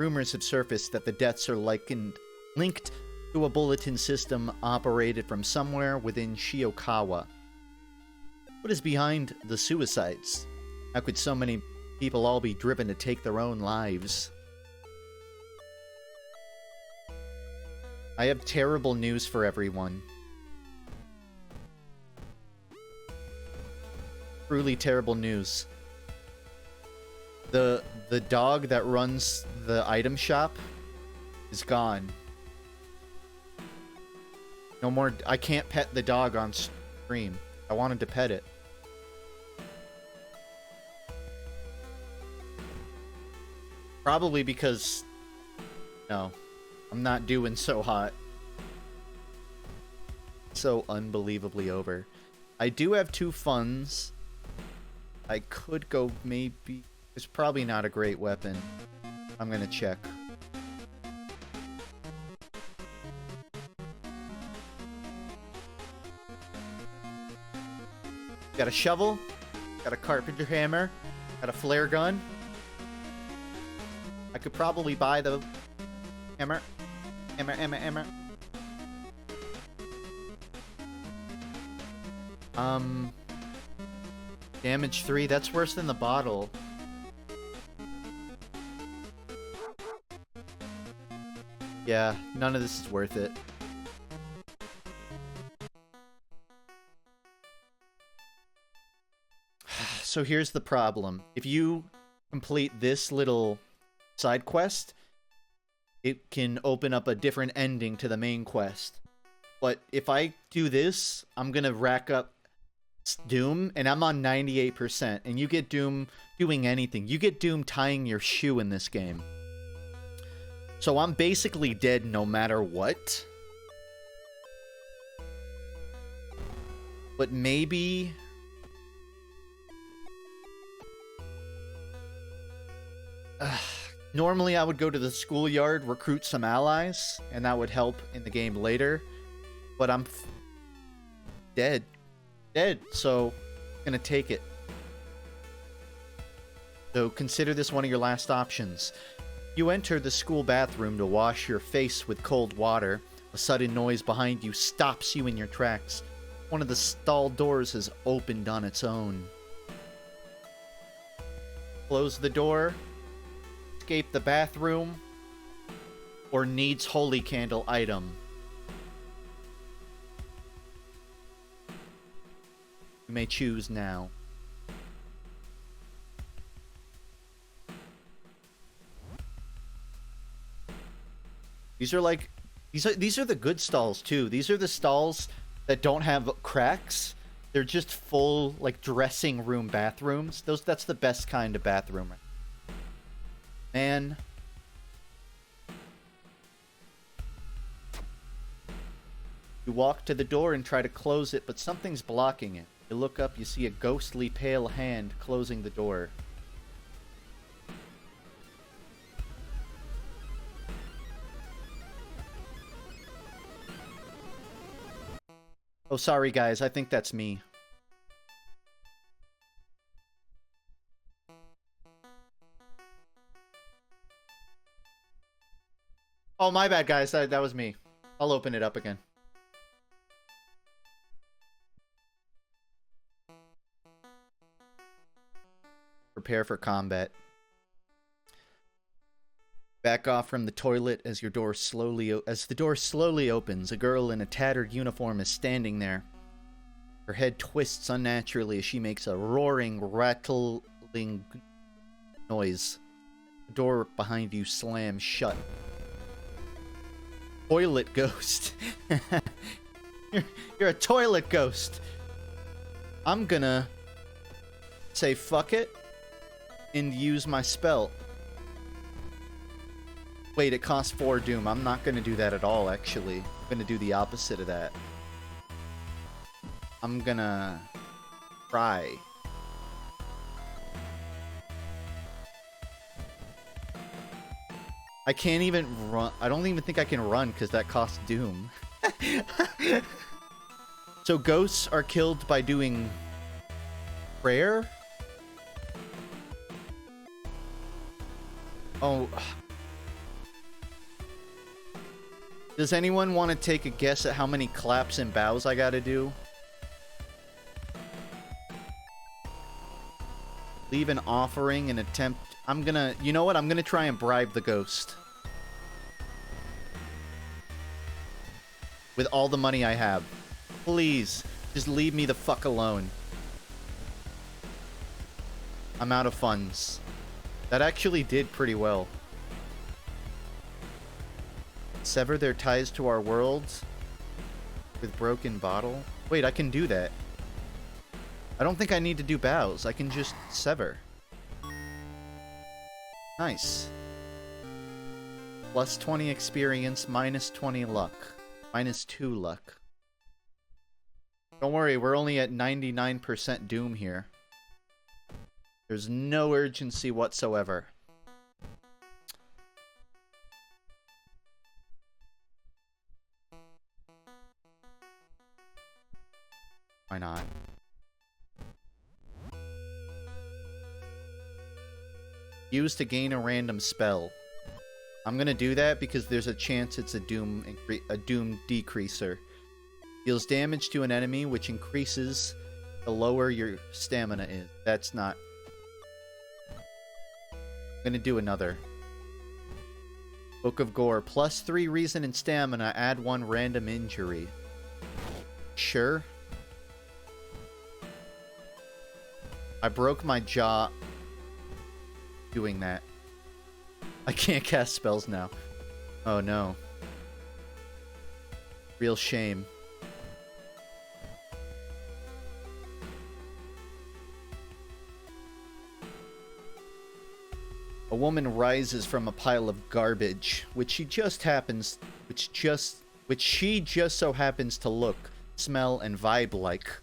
Rumors have surfaced that the deaths are linked to a bulletin system operated from somewhere within Shiokawa. What is behind the suicides? How could so many people all be driven to take their own lives? I have terrible news for everyone. Truly terrible news. The dog that runs the item shop is gone. No more. I can't pet the dog on stream. I wanted to pet it. Probably because, no, I'm not doing so hot. So unbelievably over. I do have 2 funds. I could go maybe... It's probably not a great weapon. I'm gonna check. Got a shovel. Got a carpenter hammer. Got a flare gun. I could probably buy the hammer. Hammer. Damage 3. That's worse than the bottle. Yeah, none of this is worth it. So here's the problem. If you complete this little side quest, it can open up a different ending to the main quest. But if I do this, I'm gonna rack up Doom, and I'm on 98%. And you get Doom doing anything. You get Doom tying your shoe in this game. So I'm basically dead no matter what. But maybe... normally I would go to the schoolyard, recruit some allies, and that would help in the game later. But I'm dead. So I'm gonna take it. So consider this one of your last options. You enter the school bathroom to wash your face with cold water. A sudden noise behind you stops you in your tracks. One of the stall doors has opened on its own. Close the door. Escape the bathroom. Or needs holy candle item. You may choose now. These are like, these are the good stalls too. These are the stalls that don't have cracks. They're just full, like, dressing room bathrooms. That's the best kind of bathroom. Man. You walk to the door and try to close it, but something's blocking it. You look up, you see a ghostly pale hand closing the door. Oh, sorry guys, I think that's me. Oh, my bad guys, that was me. I'll open it up again. Prepare for combat. Back off from the toilet as the door slowly opens. A girl in a tattered uniform is standing there. Her head twists unnaturally as she makes a roaring, rattling noise. The door behind you slams shut. Toilet ghost. You're a toilet ghost. I'm gonna say fuck it and use my spell. Wait, it costs 4 Doom. I'm not going to do that at all, actually. I'm going to do the opposite of that. I'm going to try. I can't even run. I don't even think I can run because that costs Doom. So ghosts are killed by doing prayer? Oh... Does anyone want to take a guess at how many claps and bows I gotta do? Leave an offering and attempt... I'm gonna... You know what? I'm gonna try and bribe the ghost. With all the money I have. Please, just leave me the fuck alone. I'm out of funds. That actually did pretty well. Sever their ties to our worlds with broken bottle. Wait, I can do that. I don't think I need to do bows. I can just sever. Nice. Plus 20 experience, minus 20 luck. Minus 2 luck. Don't worry, we're only at 99% doom here. There's no urgency whatsoever. Why not? Use to gain a random spell. I'm gonna do that because there's a chance it's a doom decreaser. Deals damage to an enemy, which increases the lower your stamina is. That's not... I'm gonna do another. Book of Gore. Plus 3 reason and stamina. Add 1 random injury. Sure. I broke my jaw doing that. I can't cast spells now. Oh no. Real shame. A woman rises from a pile of garbage, which she just so happens to look, smell, and vibe like.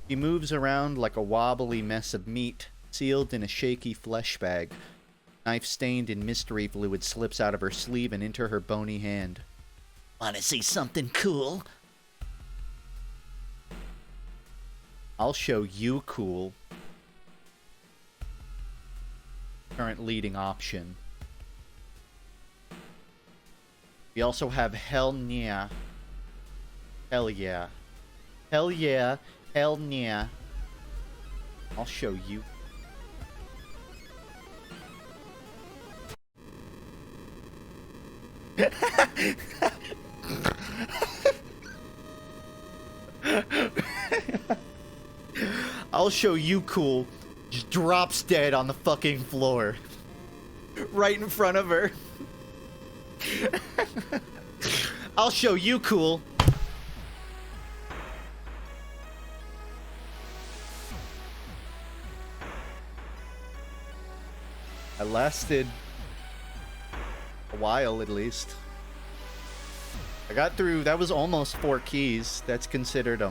She moves around like a wobbly mess of meat, sealed in a shaky flesh bag. Knife stained in mystery fluid slips out of her sleeve and into her bony hand. Wanna see something cool? I'll show you cool. Current leading option. We also have Hell Yeah. Hell Yeah. Hell Yeah. Hell Yeah. I'll show you. I'll show you cool. Just drops dead on the fucking floor. Right in front of her. I'll show you cool. I lasted a while at least. I got through, that was almost 4 keys. That's considered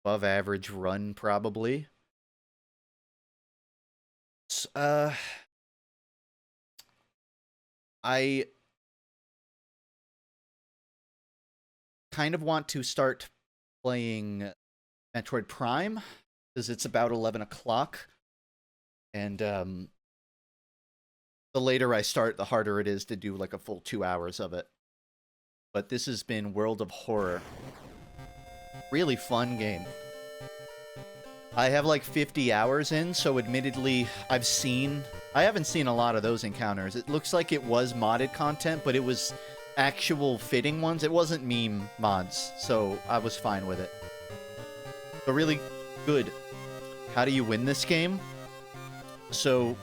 above average run probably. I kind of want to start playing Metroid Prime because it's about 11 o'clock. And the later I start, the harder it is to do like a full 2 hours of it. But this has been World of Horror. Really fun game. I have like 50 hours in, so admittedly, I haven't seen a lot of those encounters. It looks like it was modded content, but it was actual fitting ones. It wasn't meme mods, so I was fine with it. So really good. How do you win this game? So,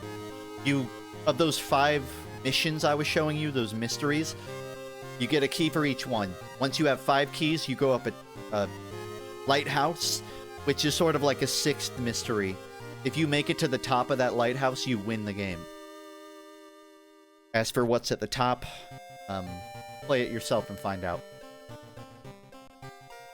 of those 5 missions I was showing you, those mysteries, you get a key for each one. Once you have 5 keys, you go up a lighthouse, which is sort of like a 6th mystery. If you make it to the top of that lighthouse, you win the game. As for what's at the top, play it yourself and find out.